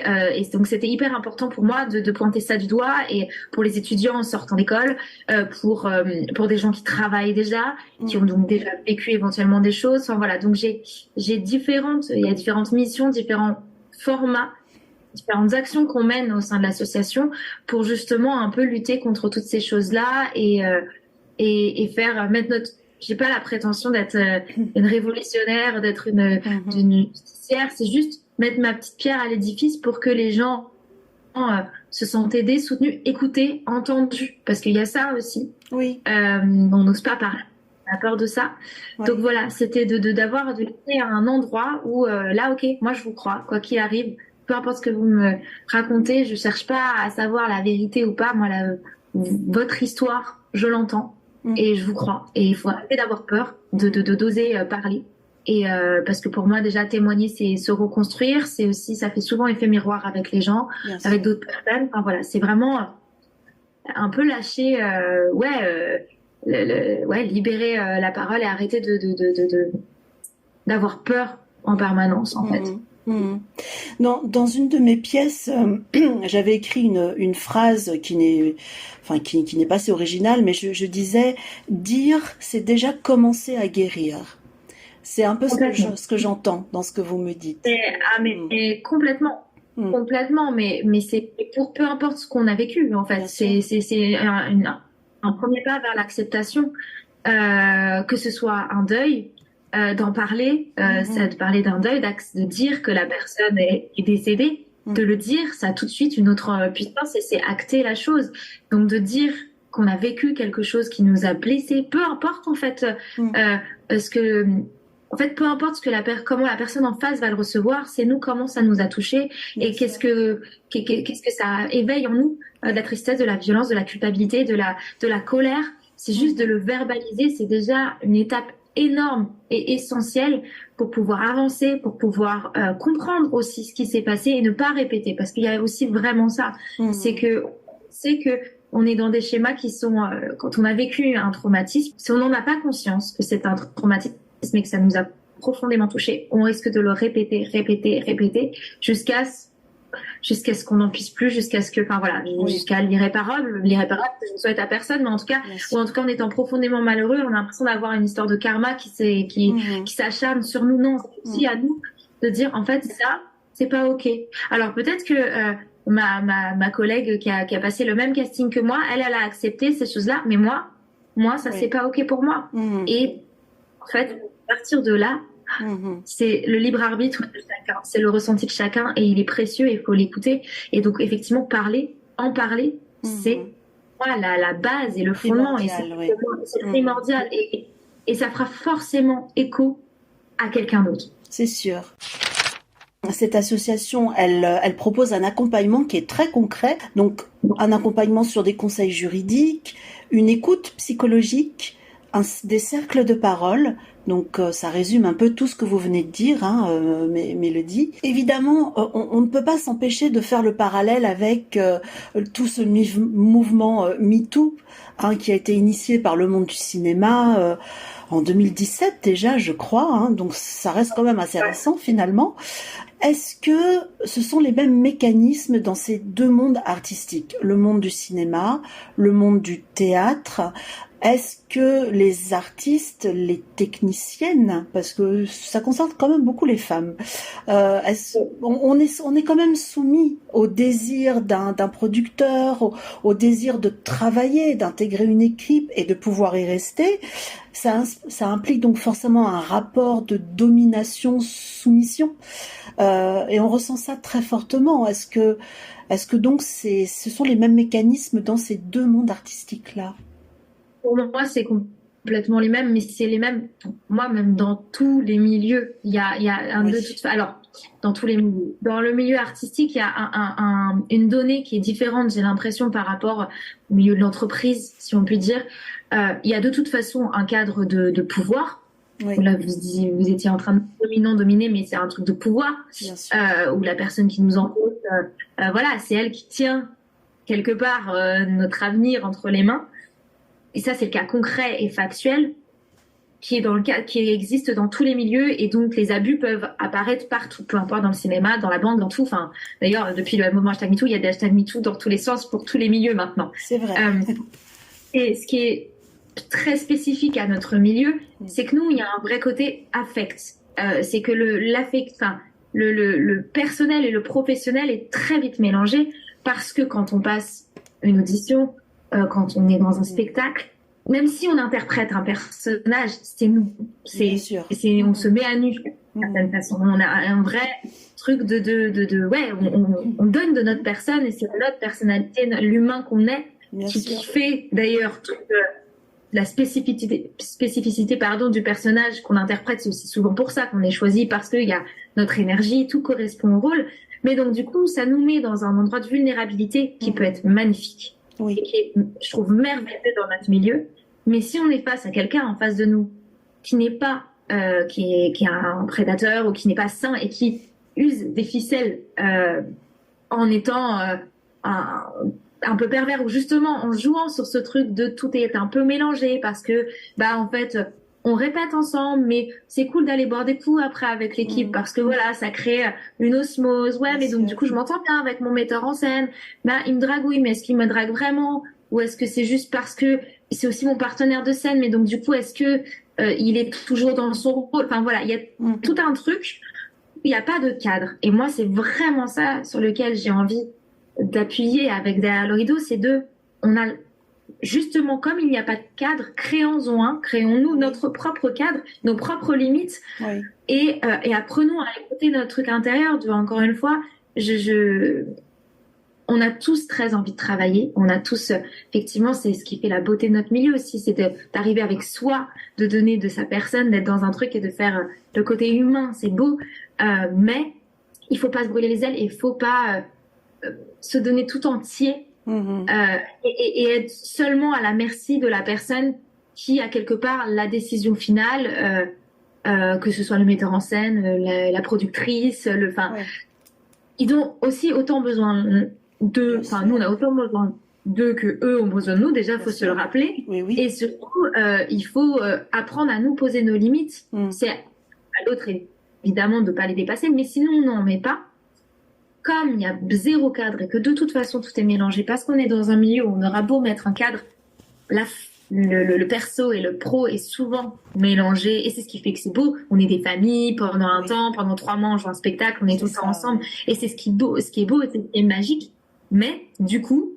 donc, c'était hyper important pour moi de pointer ça du doigt. Et pour les étudiants en sortant d'école, pour des gens qui travaillent déjà, qui ont donc déjà vécu éventuellement des choses. Donc il y a différentes missions, différents formats, différentes actions qu'on mène au sein de l'association pour justement un peu lutter contre toutes ces choses-là et faire mettre notre. J'ai pas la prétention d'être une révolutionnaire, d'être une justicière. C'est juste mettre ma petite pierre à l'édifice pour que les gens se sentent aidés, soutenus, écoutés, entendus. Parce qu'il y a ça aussi.
Oui.
On n'ose pas parler. On a peur de ça. Ouais. Donc voilà, c'était de lutter à un endroit où là, ok, moi je vous crois, quoi qu'il arrive. Peu importe ce que vous me racontez, je cherche pas à savoir la vérité ou pas. Moi, votre histoire, je l'entends et je vous crois. Et il faut arrêter d'avoir peur, d'oser parler. Et parce que pour moi, déjà, témoigner, c'est se reconstruire. C'est aussi, ça fait souvent effet miroir avec les gens, avec d'autres personnes. C'est vraiment un peu lâcher, libérer la parole et arrêter d'avoir peur en permanence, en fait.
Dans une de mes pièces, j'avais écrit une phrase qui n'est pas assez originale, mais je disais dire, c'est déjà commencer à guérir. C'est un peu ce que j'entends dans ce que vous me dites.
Mais complètement. Complètement, mais c'est pour peu importe ce qu'on a vécu, en fait. C'est un premier pas vers l'acceptation, que ce soit un deuil, d'en parler, c'est de parler d'un deuil, de dire que la personne est décédée, de le dire, ça a tout de suite une autre puissance et c'est acter la chose. Donc de dire qu'on a vécu quelque chose qui nous a blessés, peu importe en fait peu importe comment la personne en face va le recevoir, c'est nous comment ça nous a touchés et qu'est-ce que ça éveille en nous, de la tristesse, de la violence, de la culpabilité, de la colère. C'est juste de le verbaliser, c'est déjà une étape énorme et essentiel pour pouvoir avancer, pour pouvoir comprendre aussi ce qui s'est passé et ne pas répéter. Parce qu'il y a aussi vraiment ça. C'est que on est dans des schémas qui sont, quand on a vécu un traumatisme, si on n'en a pas conscience que c'est un traumatisme et que ça nous a profondément touché, on risque de le répéter jusqu'à ce qu'on n'en puisse plus, jusqu'à l'irréparable que je ne souhaite à personne, mais en tout cas, en étant profondément malheureux, on a l'impression d'avoir une histoire de karma qui s'acharne sur nous. Non, c'est aussi à nous de dire, en fait, ça, c'est pas OK. Alors peut-être que ma collègue qui a passé le même casting que moi, elle a accepté ces choses-là, mais moi, ça, c'est pas OK pour moi. Et en fait, à partir de là, c'est le libre arbitre de chacun, c'est le ressenti de chacun et il est précieux et il faut l'écouter. Et donc effectivement en parler, c'est la base et le fondement et c'est primordial et ça fera forcément écho à quelqu'un d'autre.
C'est sûr. Cette association, elle propose un accompagnement qui est très concret, donc un accompagnement sur des conseils juridiques, une écoute psychologique, des cercles de parole. Donc ça résume un peu tout ce que vous venez de dire, Mélodie. Évidemment, on ne peut pas s'empêcher de faire le parallèle avec tout ce mouvement MeToo, qui a été initié par le monde du cinéma en 2017 déjà, je crois. Donc ça reste quand même assez récent finalement. Est-ce que ce sont les mêmes mécanismes dans ces deux mondes artistiques, le monde du cinéma, le monde du théâtre? Est-ce que les artistes, les techniciennes, parce que ça concerne quand même beaucoup les femmes, on est quand même soumis au désir d'un producteur, au désir de travailler, d'intégrer une équipe et de pouvoir y rester. Ça implique donc forcément un rapport de domination-soumission, et on ressent ça très fortement. Est-ce que donc ce sont les mêmes mécanismes dans ces deux mondes artistiques-là?
Pour moi, c'est complètement les mêmes, mais c'est les mêmes. Moi, même dans tous les milieux, il y a alors, dans tous les milieux. Dans le milieu artistique, il y a une donnée qui est différente, j'ai l'impression, par rapport au milieu de l'entreprise, si on peut dire. Il y a de toute façon un cadre de pouvoir. Là, vous étiez en train de dominer, mais c'est un truc de pouvoir. Où la personne qui nous embauche, c'est elle qui tient quelque part notre avenir entre les mains. Et ça, c'est le cas concret et factuel qui existe dans tous les milieux. Et donc, les abus peuvent apparaître partout, peu importe, dans le cinéma, dans la banque, dans tout. Enfin, d'ailleurs, depuis le mouvement #MeToo, il y a des #MeToo dans tous les sens pour tous les milieux maintenant.
C'est vrai.
Et ce qui est très spécifique à notre milieu, c'est que nous, il y a un vrai côté affect. C'est que le personnel et le professionnel est très vite mélangé parce que quand on passe une audition, quand on est dans un spectacle, même si on interprète un personnage, c'est nous. On se met à nu d'une certaine façon. On a un vrai truc on donne de notre personne et c'est notre personnalité, l'humain qu'on est, qui fait d'ailleurs la spécificité du personnage qu'on interprète. C'est aussi souvent pour ça qu'on est choisi, parce qu'il y a notre énergie, tout correspond au rôle. Mais donc du coup, ça nous met dans un endroit de vulnérabilité qui peut être magnifique. Et qui est, je trouve, merveilleux dans notre milieu. Mais si on est face à quelqu'un en face de nous qui n'est pas qui est un prédateur ou qui n'est pas sain et qui use des ficelles en étant un peu pervers, ou justement en jouant sur ce truc de tout est un peu mélangé parce que en fait on répète ensemble, mais c'est cool d'aller boire des coups après avec l'équipe parce que ça crée une osmose. Mais donc du coup je m'entends bien avec mon metteur en scène. Il me drague, oui, mais est-ce qu'il me drague vraiment, ou est-ce que c'est juste parce que c'est aussi mon partenaire de scène, mais donc du coup est-ce que il est toujours dans son rôle. Enfin il y a tout un truc. Il n'y a pas de cadre. Et moi c'est vraiment ça sur lequel j'ai envie d'appuyer avec Derrière le rideau, c'est on a justement, comme il n'y a pas de cadre, créons-nous notre propre cadre, nos propres limites, et apprenons à écouter notre truc intérieur. Encore une fois, on a tous très envie de travailler, on a tous, effectivement, c'est ce qui fait la beauté de notre milieu aussi, c'est d'arriver avec soi, de donner de sa personne, d'être dans un truc et de faire le côté humain, c'est beau, mais il faut pas se brûler les ailes, il faut pas se donner tout entier et être seulement à la merci de la personne qui a quelque part la décision finale, que ce soit le metteur en scène, la productrice, ils ont aussi autant besoin d'eux, enfin nous on a autant besoin d'eux que eux ont besoin de nous, déjà il faut se le rappeler, et surtout il faut apprendre à nous poser nos limites, c'est à l'autre évidemment de ne pas les dépasser, mais sinon on n'en met pas. Comme il y a 0 cadre et que de toute façon tout est mélangé, parce qu'on est dans un milieu où on aura beau mettre un cadre, le perso et le pro est souvent mélangé, et c'est ce qui fait que c'est beau. On est des familles pendant un temps, pendant 3 mois on joue un spectacle, on est tout le temps ensemble, et c'est ce qui est beau et ce qui est magique. Mais du coup,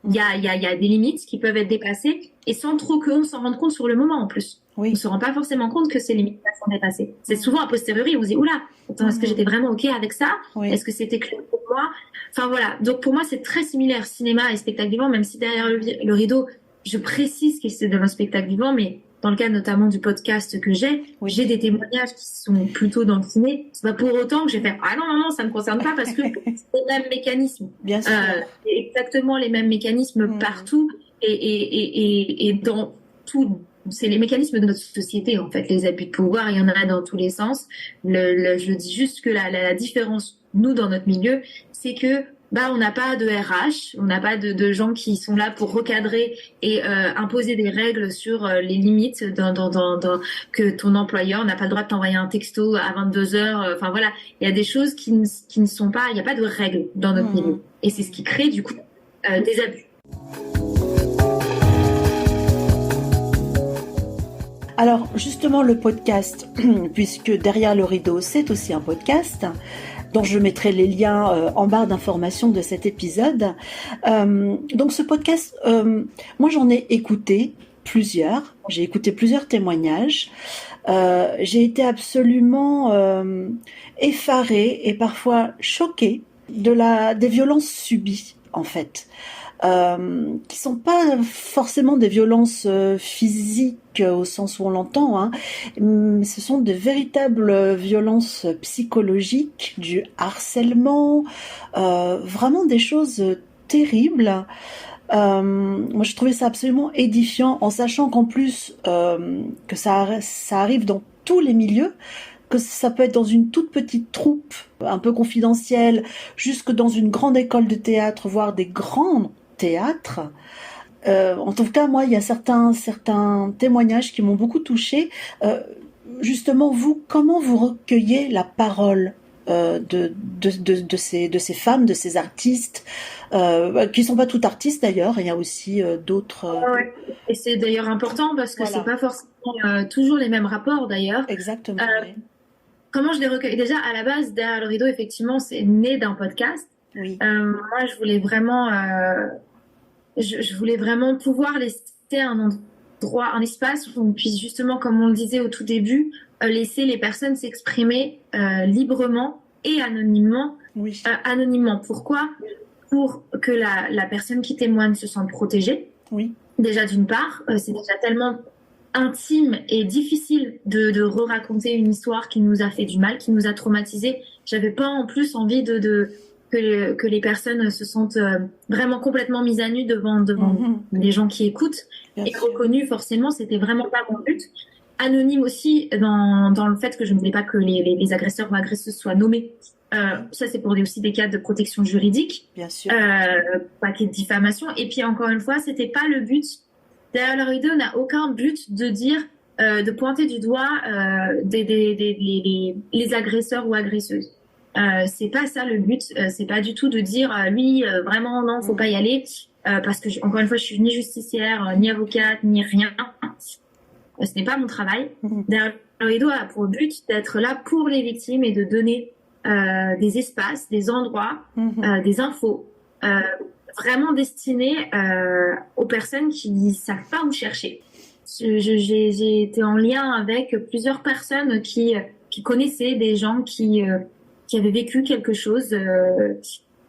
il y a des limites qui peuvent être dépassées, et sans trop qu'on s'en rende compte sur le moment en plus. On se rend pas forcément compte que ces limites sont dépassées. C'est souvent a posteriori, on se dit oula, attends, est-ce que j'étais vraiment ok avec ça? Est-ce que c'était clair pour moi? Enfin voilà. Donc pour moi c'est très similaire cinéma et spectacle vivant, même si derrière le rideau, je précise que c'est dans un spectacle vivant, mais dans le cas notamment du podcast que j'ai des témoignages qui sont plutôt dans le ciné. C'est pas pour autant que j'ai fait ah non ça me concerne pas, parce que c'est le même mécanisme.
Bien sûr.
C'est exactement les mêmes mécanismes partout et dans tout. C'est les mécanismes de notre société, en fait. Les abus de pouvoir, il y en a dans tous les sens. Je dis juste que la différence, nous, dans notre milieu, c'est que on n'a pas de RH, on n'a pas de gens qui sont là pour recadrer et imposer des règles sur les limites que ton employeur n'a pas le droit de t'envoyer un texto à 22h. Enfin voilà, il y a des choses qui ne sont pas, il n'y a pas de règles dans notre milieu. Et c'est ce qui crée du coup des abus.
Alors justement le podcast, puisque Derrière le rideau c'est aussi un podcast, dont je mettrai les liens en barre d'information de cet épisode. Donc ce podcast, moi j'en ai écouté plusieurs, j'ai écouté plusieurs témoignages, j'ai été absolument effarée et parfois choquée des violences subies en fait. Qui sont pas forcément des violences physiques au sens où on l'entend, hein. Ce sont de véritables violences psychologiques, du harcèlement, vraiment des choses terribles. Moi, je trouvais ça absolument édifiant, en sachant qu'en plus que ça arrive dans tous les milieux, que ça peut être dans une toute petite troupe, un peu confidentielle, jusque dans une grande école de théâtre, voire des grands théâtres. En tout cas, moi, il y a certains témoignages qui m'ont beaucoup touchée. Justement, vous, comment vous recueillez la parole de ces femmes, de ces artistes, qui sont pas toutes artistes d'ailleurs. Il y a aussi d'autres.
Et c'est d'ailleurs important parce que c'est pas forcément toujours les mêmes rapports d'ailleurs.
Exactement.
Comment je les recueille? Déjà, à la base, Derrière le rideau, effectivement, c'est né d'un podcast.
Oui.
Moi, je voulais vraiment pouvoir laisser un endroit, un espace où on puisse justement, comme on le disait au tout début, laisser les personnes s'exprimer librement et anonymement.
Oui.
Anonymement. Pourquoi? Pour que la personne qui témoigne se sente protégée.
Oui.
Déjà, d'une part, c'est déjà tellement intime et difficile de re-raconter une histoire qui nous a fait du mal, qui nous a traumatisés. J'avais pas en plus envie que les personnes se sentent vraiment complètement mises à nu devant les gens qui écoutent. Bien et reconnues, forcément, c'était vraiment pas mon but. Anonyme aussi dans le fait que je ne voulais pas que les agresseurs ou agresseuses soient nommés. Ça, c'est pour aussi des cas de protection juridique.
Bien sûr.
Pas qu'il y ait de diffamation. Et puis, encore une fois, c'était pas le but. Derrière le rideau, n'a aucun but de dire, de pointer du doigt les agresseurs ou agresseuses. C'est pas ça le but. C'est pas du tout de dire lui vraiment non, faut pas y aller parce que encore une fois, je suis ni justicière, ni avocate, ni rien. Ce n'est pas mon travail. Derrière le rideau a pour but d'être là pour les victimes et de donner des espaces, des endroits, des infos. Vraiment destiné aux personnes qui ne savent pas où chercher. J'ai été en lien avec plusieurs personnes qui connaissaient des gens qui avaient vécu quelque chose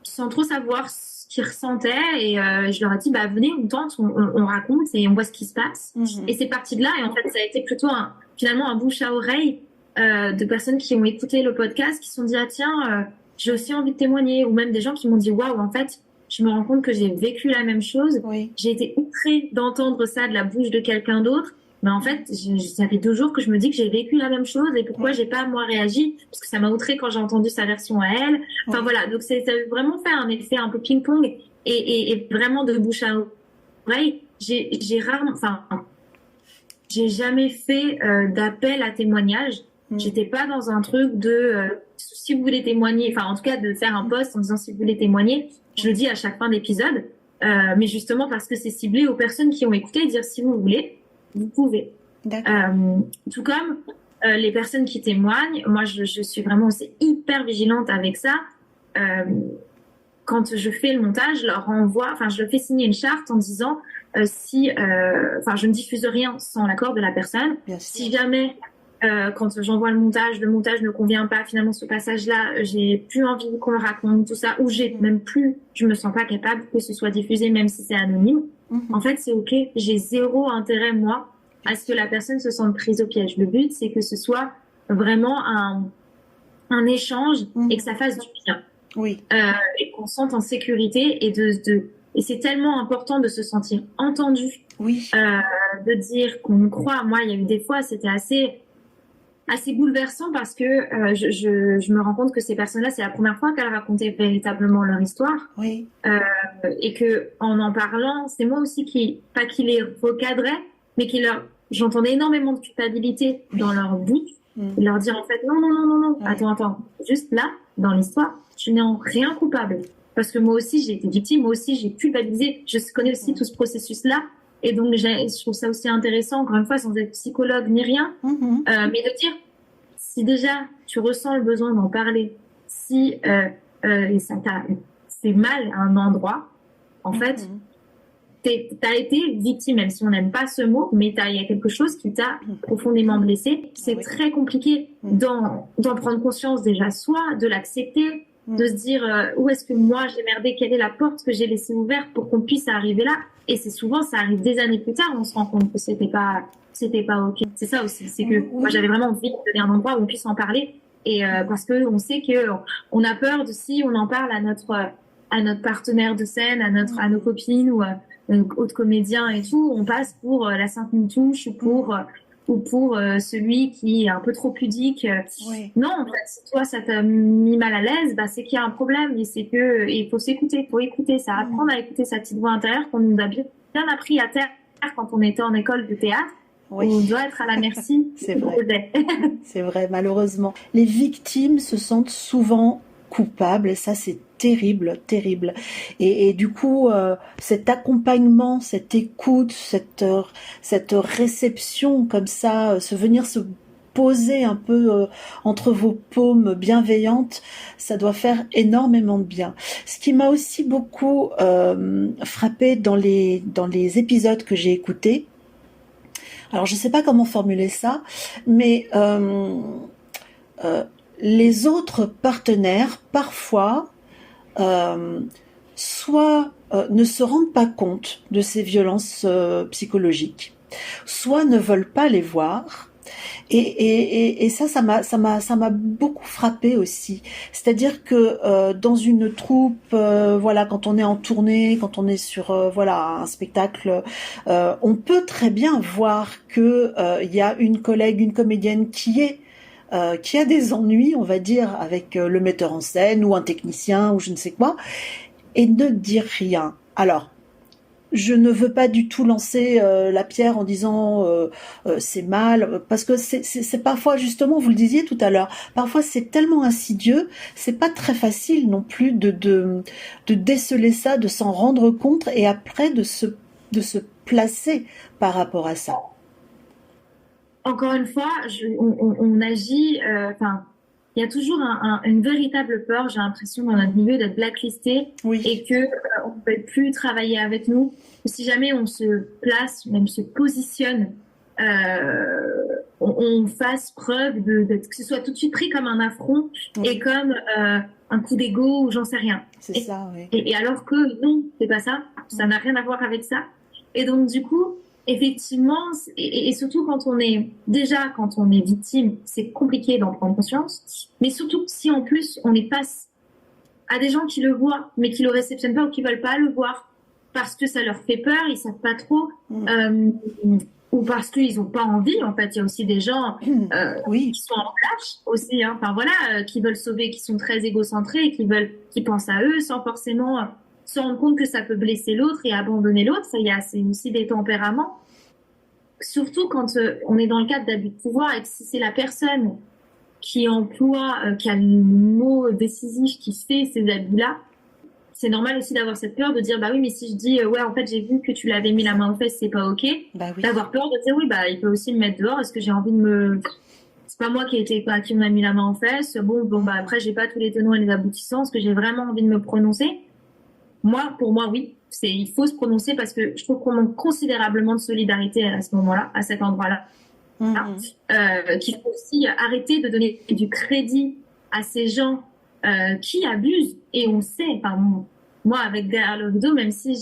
sans trop savoir ce qu'ils ressentaient. Et je leur ai dit, venez, on tente, on raconte et on voit ce qui se passe. Et c'est parti de là. Et en fait, ça a été plutôt finalement un bouche à oreille de personnes qui ont écouté le podcast, qui se sont dit, tiens, j'ai aussi envie de témoigner. Ou même des gens qui m'ont dit, waouh, en fait, je me rends compte que j'ai vécu la même chose. Oui. J'ai été outrée d'entendre ça de la bouche de quelqu'un d'autre. Mais en fait, ça fait 2 jours que je me dis que j'ai vécu la même chose et pourquoi j'ai pas moi réagi, parce que ça m'a outré quand j'ai entendu sa version à elle. Enfin voilà, donc ça a vraiment fait un effet un peu ping-pong et vraiment de bouche à oreille. J'ai rarement, enfin, j'ai jamais fait d'appel à témoignage. J'étais pas dans un truc de si vous voulez témoigner, enfin en tout cas de faire un post en disant si vous voulez témoigner. Je le dis à chaque fin d'épisode, mais justement parce que c'est ciblé aux personnes qui ont écouté, dire si vous voulez, vous pouvez. Tout comme les personnes qui témoignent, moi je suis vraiment aussi hyper vigilante avec ça. Quand je fais le montage, je leur envoie, enfin je leur fais signer une charte en disant si, enfin je ne diffuse rien sans l'accord de la personne. Si jamais quand j'envoie le montage ne convient pas, finalement ce passage-là, j'ai plus envie qu'on le raconte, tout ça, ou j'ai même plus, je me sens pas capable que ce soit diffusé, même si c'est anonyme. En fait, c'est ok. J'ai zéro intérêt, moi, à ce que la personne se sente prise au piège. Le but, c'est que ce soit vraiment un échange et que ça fasse du bien. Et qu'on se sente en sécurité et c'est tellement important de se sentir entendu. De dire qu'on croit. Moi, il y a eu des fois, c'était assez bouleversant parce que je me rends compte que ces personnes-là, c'est la première fois qu'elles racontaient véritablement leur histoire. Et que en parlant, c'est moi aussi pas qui les recadrait, mais j'entendais énormément de culpabilité dans leur bouche. Et leur dire en fait non, attends, juste là, dans l'histoire, tu n'es en rien coupable. Parce que moi aussi, j'ai été victime, moi aussi, j'ai culpabilisé. Je connais aussi tout ce processus-là. Et donc, je trouve ça aussi intéressant, encore une fois, sans être psychologue ni rien, mais de dire, si déjà tu ressens le besoin d'en parler, si ça t'a fait mal à un endroit, en fait, t'as été victime, même si on n'aime pas ce mot, mais il y a quelque chose qui t'a profondément blessé. C'est très compliqué d'en prendre conscience déjà, soit de l'accepter, de se dire où est-ce que moi j'ai merdé, quelle est la porte que j'ai laissée ouverte pour qu'on puisse arriver là. Et c'est souvent, ça arrive des années plus tard, on se rend compte que c'était pas ok. C'est ça aussi, c'est que moi j'avais vraiment envie de donner un endroit où on puisse en parler, et parce que on sait que on a peur de si on en parle à notre partenaire de scène, à nos copines ou autres comédiens et tout, on passe pour la sainte moutouche ou pour celui qui est un peu trop pudique. Non, en fait, si toi ça t'a mis mal à l'aise, c'est qu'il y a un problème et c'est que il faut s'écouter, faut écouter ça, apprendre à écouter sa petite voix intérieure qu'on nous a bien appris à terre quand on était en école de théâtre. On doit être à la merci.
C'est vrai. C'est vrai, malheureusement. Les victimes se sentent souvent coupables et ça c'est terrible. Et du coup, cet accompagnement, cette écoute, cette réception comme ça, venir se poser un peu entre vos paumes bienveillantes, ça doit faire énormément de bien. Ce qui m'a aussi beaucoup frappé dans les épisodes que j'ai écoutés, alors je sais pas comment formuler ça, mais les autres partenaires parfois soit ne se rendent pas compte de ces violences psychologiques, soit ne veulent pas les voir. Et ça m'a beaucoup frappé aussi. C'est-à-dire que dans une troupe, voilà, quand on est en tournée, quand on est sur un spectacle, on peut très bien voir que il y a une collègue, une comédienne qui a des ennuis, on va dire, avec le metteur en scène ou un technicien ou je ne sais quoi, et ne dire rien. Alors, je ne veux pas du tout lancer la pierre en disant c'est mal, parce que c'est parfois, justement, vous le disiez tout à l'heure, parfois c'est tellement insidieux, c'est pas très facile non plus de déceler ça, de s'en rendre compte et après de se placer par rapport à ça.
Encore une fois, on agit, il y a toujours une véritable peur, j'ai l'impression, dans notre milieu d'être blacklisté et que on ne peut plus travailler avec nous. Si jamais on se place, même se positionne, on fasse preuve que ce soit tout de suite pris comme un affront et comme un coup d'ego ou j'en sais rien.
C'est ça, oui.
Et alors que non, c'est pas ça. Ça n'a rien à voir avec ça. Et donc du coup, effectivement, et surtout quand on est victime, c'est compliqué d'en prendre conscience. Mais surtout si en plus on est face à des gens qui le voient, mais qui le réceptionnent pas ou qui veulent pas le voir parce que ça leur fait peur, ils savent pas trop. ou parce qu'ils n'ont pas envie. En fait, il y a aussi des gens
Oui.
qui sont en clash aussi, hein. Enfin voilà, qui veulent sauver, qui sont très égocentrés, et qui pensent à eux sans forcément se rendre compte que ça peut blesser l'autre et abandonner l'autre. Ça, c'est aussi des tempéraments. Surtout quand on est dans le cadre d'abus de pouvoir et que si c'est la personne qui emploie, qui a le mot décisif, qui fait ces abus-là, c'est normal aussi d'avoir cette peur de dire bah oui, mais si je dis ouais, en fait j'ai vu que tu l'avais mis la main aux fesses, c'est pas ok.
Bah oui.
D'avoir peur de dire oui, bah il peut aussi me mettre dehors. Est-ce que j'ai envie de c'est pas moi qui m'a mis la main aux fesses. Bon bah après j'ai pas tous les tenants et les aboutissants. Est-ce que j'ai vraiment envie de me prononcer? Pour moi oui, il faut se prononcer parce que je trouve qu'on manque considérablement de solidarité à ce moment-là, à cet endroit-là. Qu'il faut aussi arrêter de donner du crédit à ces gens qui abusent. Et on sait, enfin moi avec derrière le rideau, même si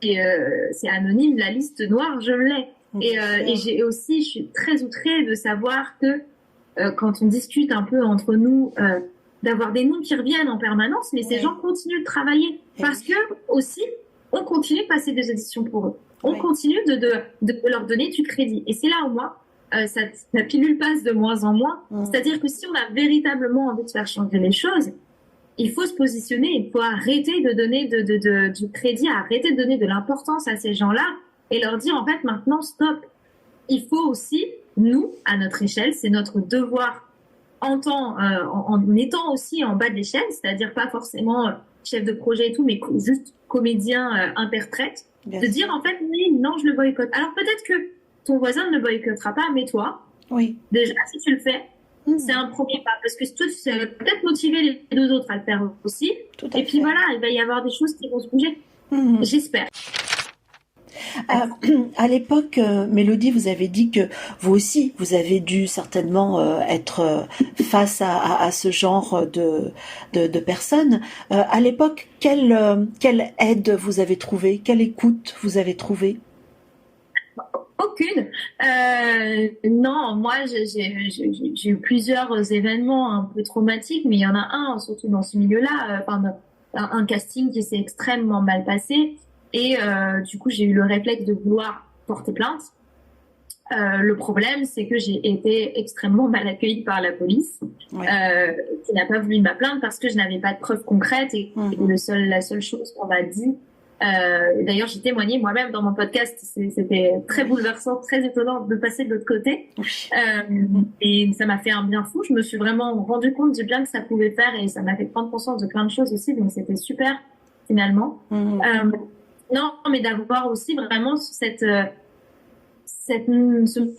c'est anonyme, la liste noire je l'ai. Et je suis très outrée de savoir que quand on discute un peu entre nous, d'avoir des noms qui reviennent en permanence, mais ces gens continuent de travailler parce que aussi on continue de passer des auditions pour eux. On continue de leur donner du crédit. Et c'est là où moi, la pilule passe de moins en moins. C'est-à-dire que si on a véritablement envie de faire changer les choses, il faut se positionner, il faut arrêter de donner du crédit, arrêter de donner de l'importance à ces gens-là et leur dire en fait maintenant stop. Il faut aussi, nous, à notre échelle, c'est notre devoir en étant aussi en bas de l'échelle, c'est-à-dire pas forcément chef de projet et tout, mais juste comédien, interprète, de dire en fait oui, non, je le boycotte. Alors peut-être que ton voisin ne le boycottera pas, mais toi, déjà, si tu le fais, c'est un premier pas. Parce que toi, tu vas peut-être motiver les deux autres à le faire aussi. Et puis voilà, il va y avoir des choses qui vont se bouger. J'espère.
À l'époque, Mélodie, vous avez dit que vous aussi, vous avez dû certainement être face à ce genre de personnes. À l'époque, quelle aide vous avez trouvé? Quelle écoute vous avez trouvé?
Aucune. Non, moi, j'ai eu plusieurs événements un peu traumatiques, mais il y en a un, surtout dans ce milieu-là, un casting qui s'est extrêmement mal passé. Et du coup, j'ai eu le réflexe de vouloir porter plainte. Le problème, c'est que j'ai été extrêmement mal accueillie par la police, qui n'a pas voulu ma plainte parce que je n'avais pas de preuves concrètes et la seule chose qu'on m'a dit. D'ailleurs, j'ai témoigné moi-même dans mon podcast. C'était très bouleversant, très étonnant de passer de l'autre côté. Et ça m'a fait un bien fou. Je me suis vraiment rendu compte du bien que ça pouvait faire et ça m'a fait prendre conscience de plein de choses aussi. Donc, c'était super finalement. Non, mais d'avoir aussi vraiment ce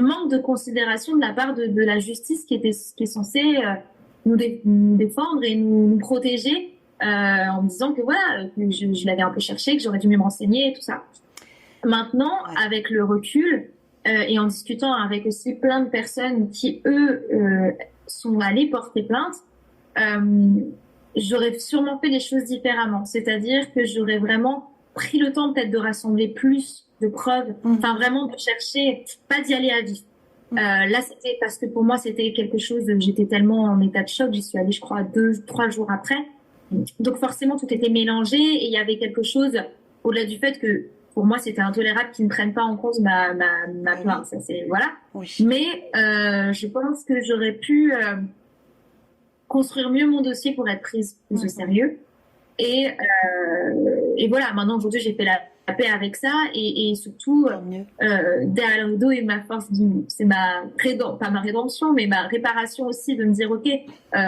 manque de considération de la part de la justice qui est censée nous défendre et nous protéger. En me disant que voilà, que je l'avais un peu cherché, que j'aurais dû mieux me renseigner et tout ça. Maintenant, avec le recul et en discutant avec aussi plein de personnes qui, eux, sont allées porter plainte, j'aurais sûrement fait les choses différemment. C'est-à-dire que j'aurais vraiment pris le temps peut-être de rassembler plus de preuves, enfin vraiment de chercher, pas d'y aller à vif. Là, c'était parce que pour moi, c'était quelque chose, j'étais tellement en état de choc, j'y suis allée, je crois, 2-3 jours après. Donc forcément tout était mélangé et il y avait quelque chose au-delà du fait que pour moi c'était intolérable qu'ils ne prennent pas en compte ma plainte. Ça c'est voilà. Mais je pense que j'aurais pu construire mieux mon dossier pour être prise plus au sérieux. Et voilà, maintenant aujourd'hui j'ai fait la paix avec ça et surtout derrière le rideau et ma force, c'est pas ma rédemption mais ma réparation aussi de me dire ok,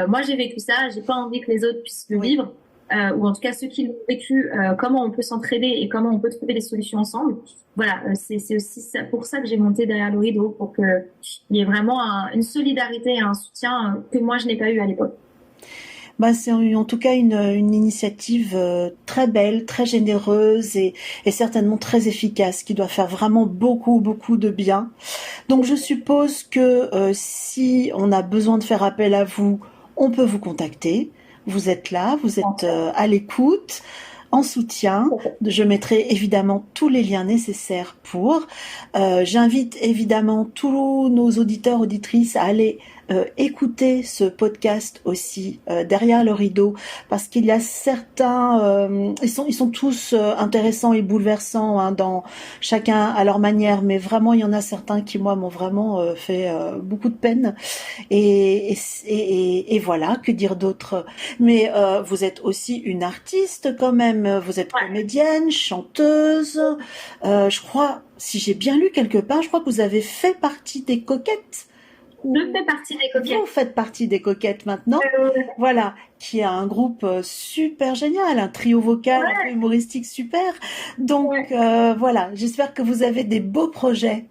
moi j'ai vécu ça, j'ai pas envie que les autres puissent le vivre ou en tout cas ceux qui l'ont vécu, comment on peut s'entraider et comment on peut trouver des solutions ensemble. Voilà, c'est aussi pour ça que j'ai monté derrière le rideau, pour qu'il y ait vraiment une solidarité et un soutien que moi je n'ai pas eu à l'époque.
C'est en tout cas une initiative très belle, très généreuse et certainement très efficace, qui doit faire vraiment beaucoup de bien. Donc je suppose que si on a besoin de faire appel à vous, on peut vous contacter. Vous êtes là, vous êtes à l'écoute, en soutien. Je mettrai évidemment tous les liens nécessaires pour. J'invite évidemment tous nos auditeurs, auditrices à aller écouter ce podcast aussi derrière le rideau, parce qu'il y a certains, ils sont tous intéressants et bouleversants, hein, dans chacun à leur manière, mais vraiment il y en a certains qui moi m'ont vraiment fait beaucoup de peine. Et voilà, que dire d'autre. Mais vous êtes aussi une artiste quand même, vous êtes comédienne, chanteuse, je crois, si j'ai bien lu quelque part, je crois que vous avez fait partie des Coquettes.
Je fais partie des Coquettes.
Vous faites partie des Coquettes maintenant, voilà, qui est un groupe super génial, un trio vocal un peu humoristique super. Donc voilà, j'espère que vous avez des beaux projets.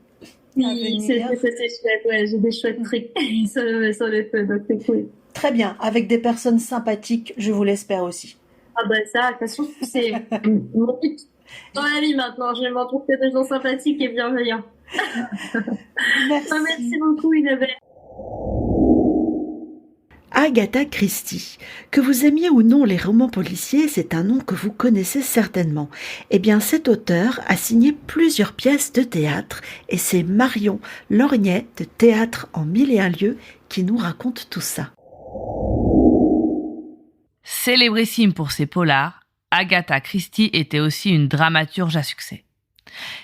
Oui, c'est chouette, j'ai des chouettes trucs sur le feu, donc c'est cool.
Très bien, avec des personnes sympathiques, je vous l'espère aussi.
Ah bah ça, de toute façon, c'est mon but dans la vie maintenant, je vais m'entourer des gens sympathiques et bienveillants. Merci beaucoup, Isabelle.
Agatha Christie. Que vous aimiez ou non les romans policiers, c'est un nom que vous connaissez certainement. Eh bien, cet auteur a signé plusieurs pièces de théâtre et c'est Marion Lorgnay de Théâtre en 1001 lieux qui nous raconte tout ça.
Célébrissime pour ses polars, Agatha Christie était aussi une dramaturge à succès.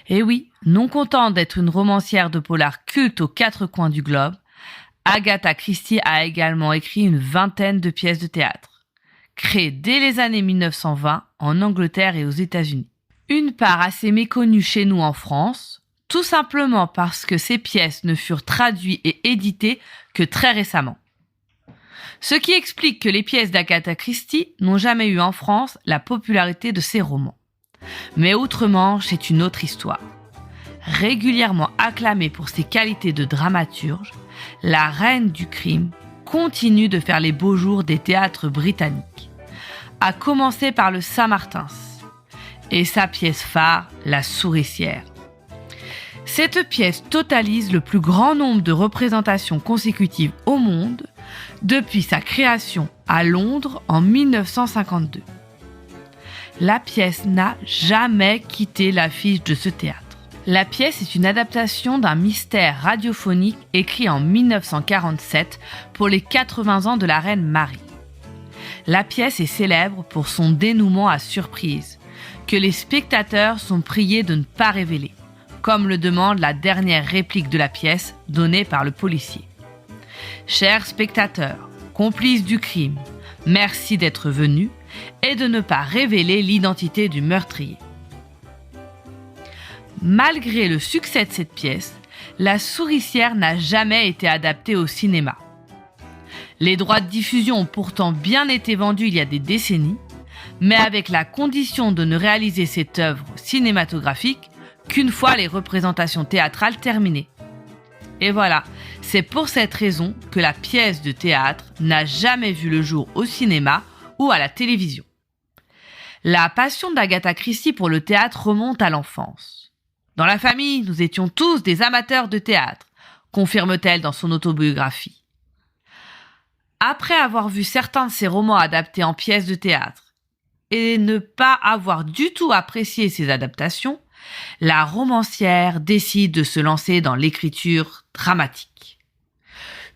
Et oui, non contente d'être une romancière de polar culte aux quatre coins du globe, Agatha Christie a également écrit une vingtaine de pièces de théâtre, créées dès les années 1920 en Angleterre et aux États-Unis. Une part assez méconnue chez nous en France, tout simplement parce que ces pièces ne furent traduites et éditées que très récemment. Ce qui explique que les pièces d'Agatha Christie n'ont jamais eu en France la popularité de ses romans. Mais outre-Manche, c'est une autre histoire. Régulièrement acclamée pour ses qualités de dramaturge, la reine du crime continue de faire les beaux jours des théâtres britanniques, à commencer par le Saint-Martin's et sa pièce phare, La Souricière. Cette pièce totalise le plus grand nombre de représentations consécutives au monde depuis sa création à Londres en 1952. La pièce n'a jamais quitté l'affiche de ce théâtre. La pièce est une adaptation d'un mystère radiophonique écrit en 1947 pour les 80 ans de la reine Marie. La pièce est célèbre pour son dénouement à surprise, que les spectateurs sont priés de ne pas révéler, comme le demande la dernière réplique de la pièce donnée par le policier. Chers spectateurs, complices du crime, merci d'être venus et de ne pas révéler l'identité du meurtrier. Malgré le succès de cette pièce, La Souricière n'a jamais été adaptée au cinéma. Les droits de diffusion ont pourtant bien été vendus il y a des décennies, mais avec la condition de ne réaliser cette œuvre cinématographique qu'une fois les représentations théâtrales terminées. Et voilà, c'est pour cette raison que la pièce de théâtre n'a jamais vu le jour au cinéma ou à la télévision. La passion d'Agatha Christie pour le théâtre remonte à l'enfance. Dans la famille, nous étions tous des amateurs de théâtre, confirme-t-elle dans son autobiographie. Après avoir vu certains de ses romans adaptés en pièces de théâtre et ne pas avoir du tout apprécié ces adaptations, la romancière décide de se lancer dans l'écriture dramatique.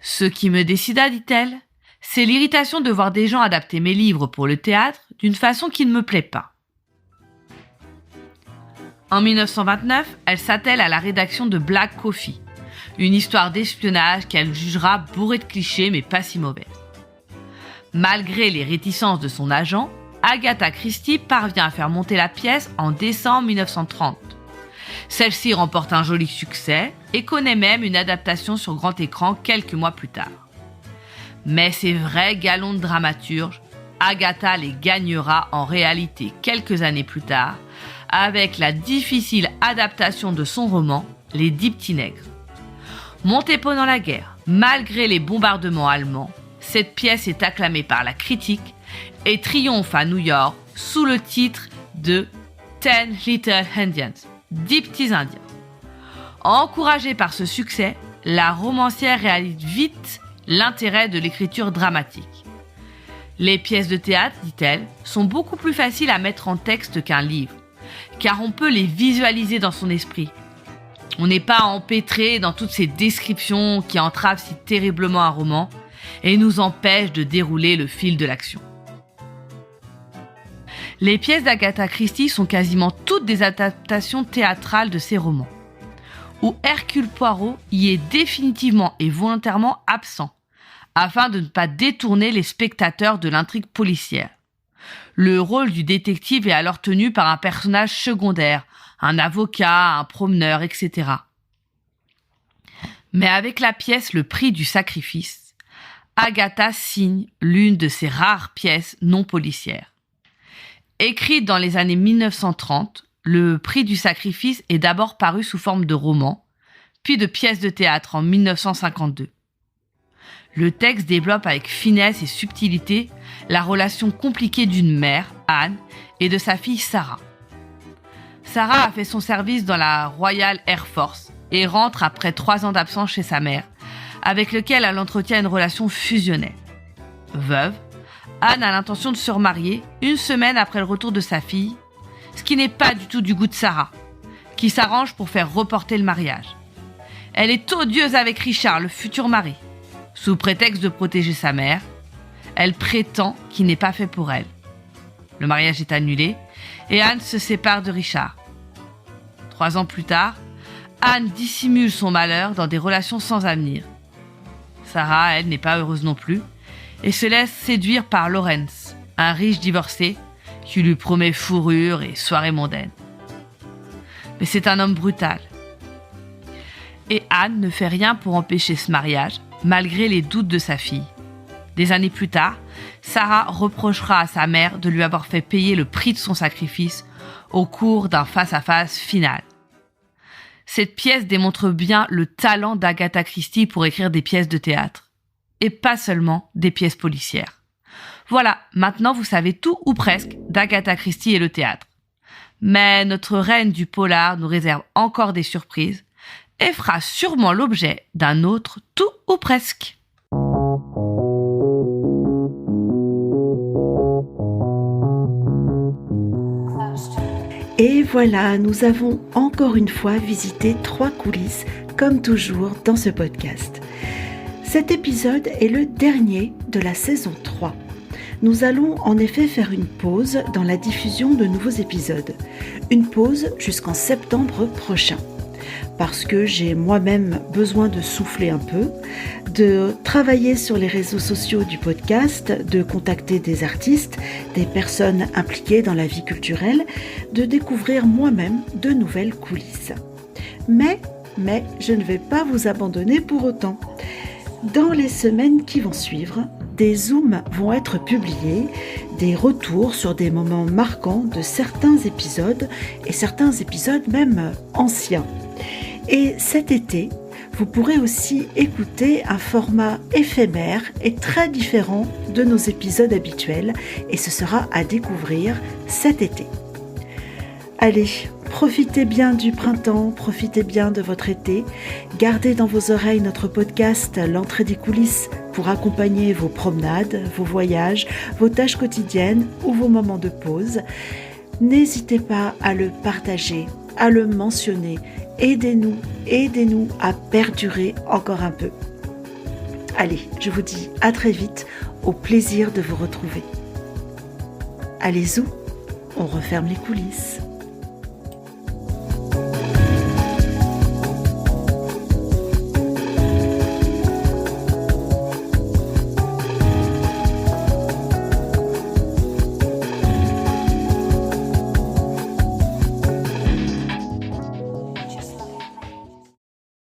Ce qui me décida, dit-elle, c'est l'irritation de voir des gens adapter mes livres pour le théâtre d'une façon qui ne me plaît pas. En 1929, elle s'attelle à la rédaction de Black Coffee, une histoire d'espionnage qu'elle jugera bourrée de clichés mais pas si mauvaise. Malgré les réticences de son agent, Agatha Christie parvient à faire monter la pièce en décembre 1930. Celle-ci remporte un joli succès et connaît même une adaptation sur grand écran quelques mois plus tard. Mais ces vrais galons de dramaturge, Agatha les gagnera en réalité quelques années plus tard avec la difficile adaptation de son roman Les 10 petits nègres. Montée pendant la guerre, malgré les bombardements allemands, cette pièce est acclamée par la critique et triomphe à New York sous le titre de 10 Little Indians, 10 petits indiens. Encouragée par ce succès, la romancière réalise vite l'intérêt de l'écriture dramatique. Les pièces de théâtre, dit-elle, sont beaucoup plus faciles à mettre en texte qu'un livre, car on peut les visualiser dans son esprit. On n'est pas empêtré dans toutes ces descriptions qui entravent si terriblement un roman et nous empêchent de dérouler le fil de l'action. Les pièces d'Agatha Christie sont quasiment toutes des adaptations théâtrales de ses romans, où Hercule Poirot y est définitivement et volontairement absent, afin de ne pas détourner les spectateurs de l'intrigue policière. Le rôle du détective est alors tenu par un personnage secondaire, un avocat, un promeneur, etc. Mais avec la pièce Le Prix du Sacrifice, Agatha signe l'une de ses rares pièces non policières. Écrite dans les années 1930, Le Prix du Sacrifice est d'abord paru sous forme de roman, puis de pièce de théâtre en 1952. Le texte développe avec finesse et subtilité la relation compliquée d'une mère, Anne, et de sa fille Sarah. Sarah a fait son service dans la Royal Air Force et rentre après 3 ans d'absence chez sa mère, avec lequel elle entretient une relation fusionnelle. Veuve, Anne a l'intention de se remarier 1 semaine après le retour de sa fille, ce qui n'est pas du tout du goût de Sarah, qui s'arrange pour faire reporter le mariage. Elle est odieuse avec Richard, le futur mari. Sous prétexte de protéger sa mère, elle prétend qu'il n'est pas fait pour elle. Le mariage est annulé et Anne se sépare de Richard. 3 ans plus tard, Anne dissimule son malheur dans des relations sans avenir. Sarah, elle, n'est pas heureuse non plus et se laisse séduire par Lawrence, un riche divorcé qui lui promet fourrure et soirées mondaines. Mais c'est un homme brutal. Et Anne ne fait rien pour empêcher ce mariage, malgré les doutes de sa fille. Des années plus tard, Sarah reprochera à sa mère de lui avoir fait payer le prix de son sacrifice au cours d'un face-à-face final. Cette pièce démontre bien le talent d'Agatha Christie pour écrire des pièces de théâtre, et pas seulement des pièces policières. Voilà, maintenant vous savez tout ou presque d'Agatha Christie et le théâtre. Mais notre reine du polar nous réserve encore des surprises et fera sûrement l'objet d'un autre tout ou presque.
Et voilà, nous avons encore une fois visité 3 coulisses, comme toujours dans ce podcast. Cet épisode est le dernier de la saison 3. Nous allons en effet faire une pause dans la diffusion de nouveaux épisodes. Une pause jusqu'en septembre prochain. Parce que j'ai moi-même besoin de souffler un peu, de travailler sur les réseaux sociaux du podcast, de contacter des artistes, des personnes impliquées dans la vie culturelle, de découvrir moi-même de nouvelles coulisses. Mais je ne vais pas vous abandonner pour autant. Dans les semaines qui vont suivre, des zooms vont être publiés, des retours sur des moments marquants de certains épisodes et certains épisodes même anciens. Et cet été, vous pourrez aussi écouter un format éphémère et très différent de nos épisodes habituels, et ce sera à découvrir cet été. Allez, profitez bien du printemps, profitez bien de votre été, gardez dans vos oreilles notre podcast L'entrée des coulisses pour accompagner vos promenades, vos voyages, vos tâches quotidiennes ou vos moments de pause. N'hésitez pas à le partager, à le mentionner. Aidez-nous à perdurer encore un peu. Allez, je vous dis à très vite, au plaisir de vous retrouver. Allez, zou, on referme les coulisses.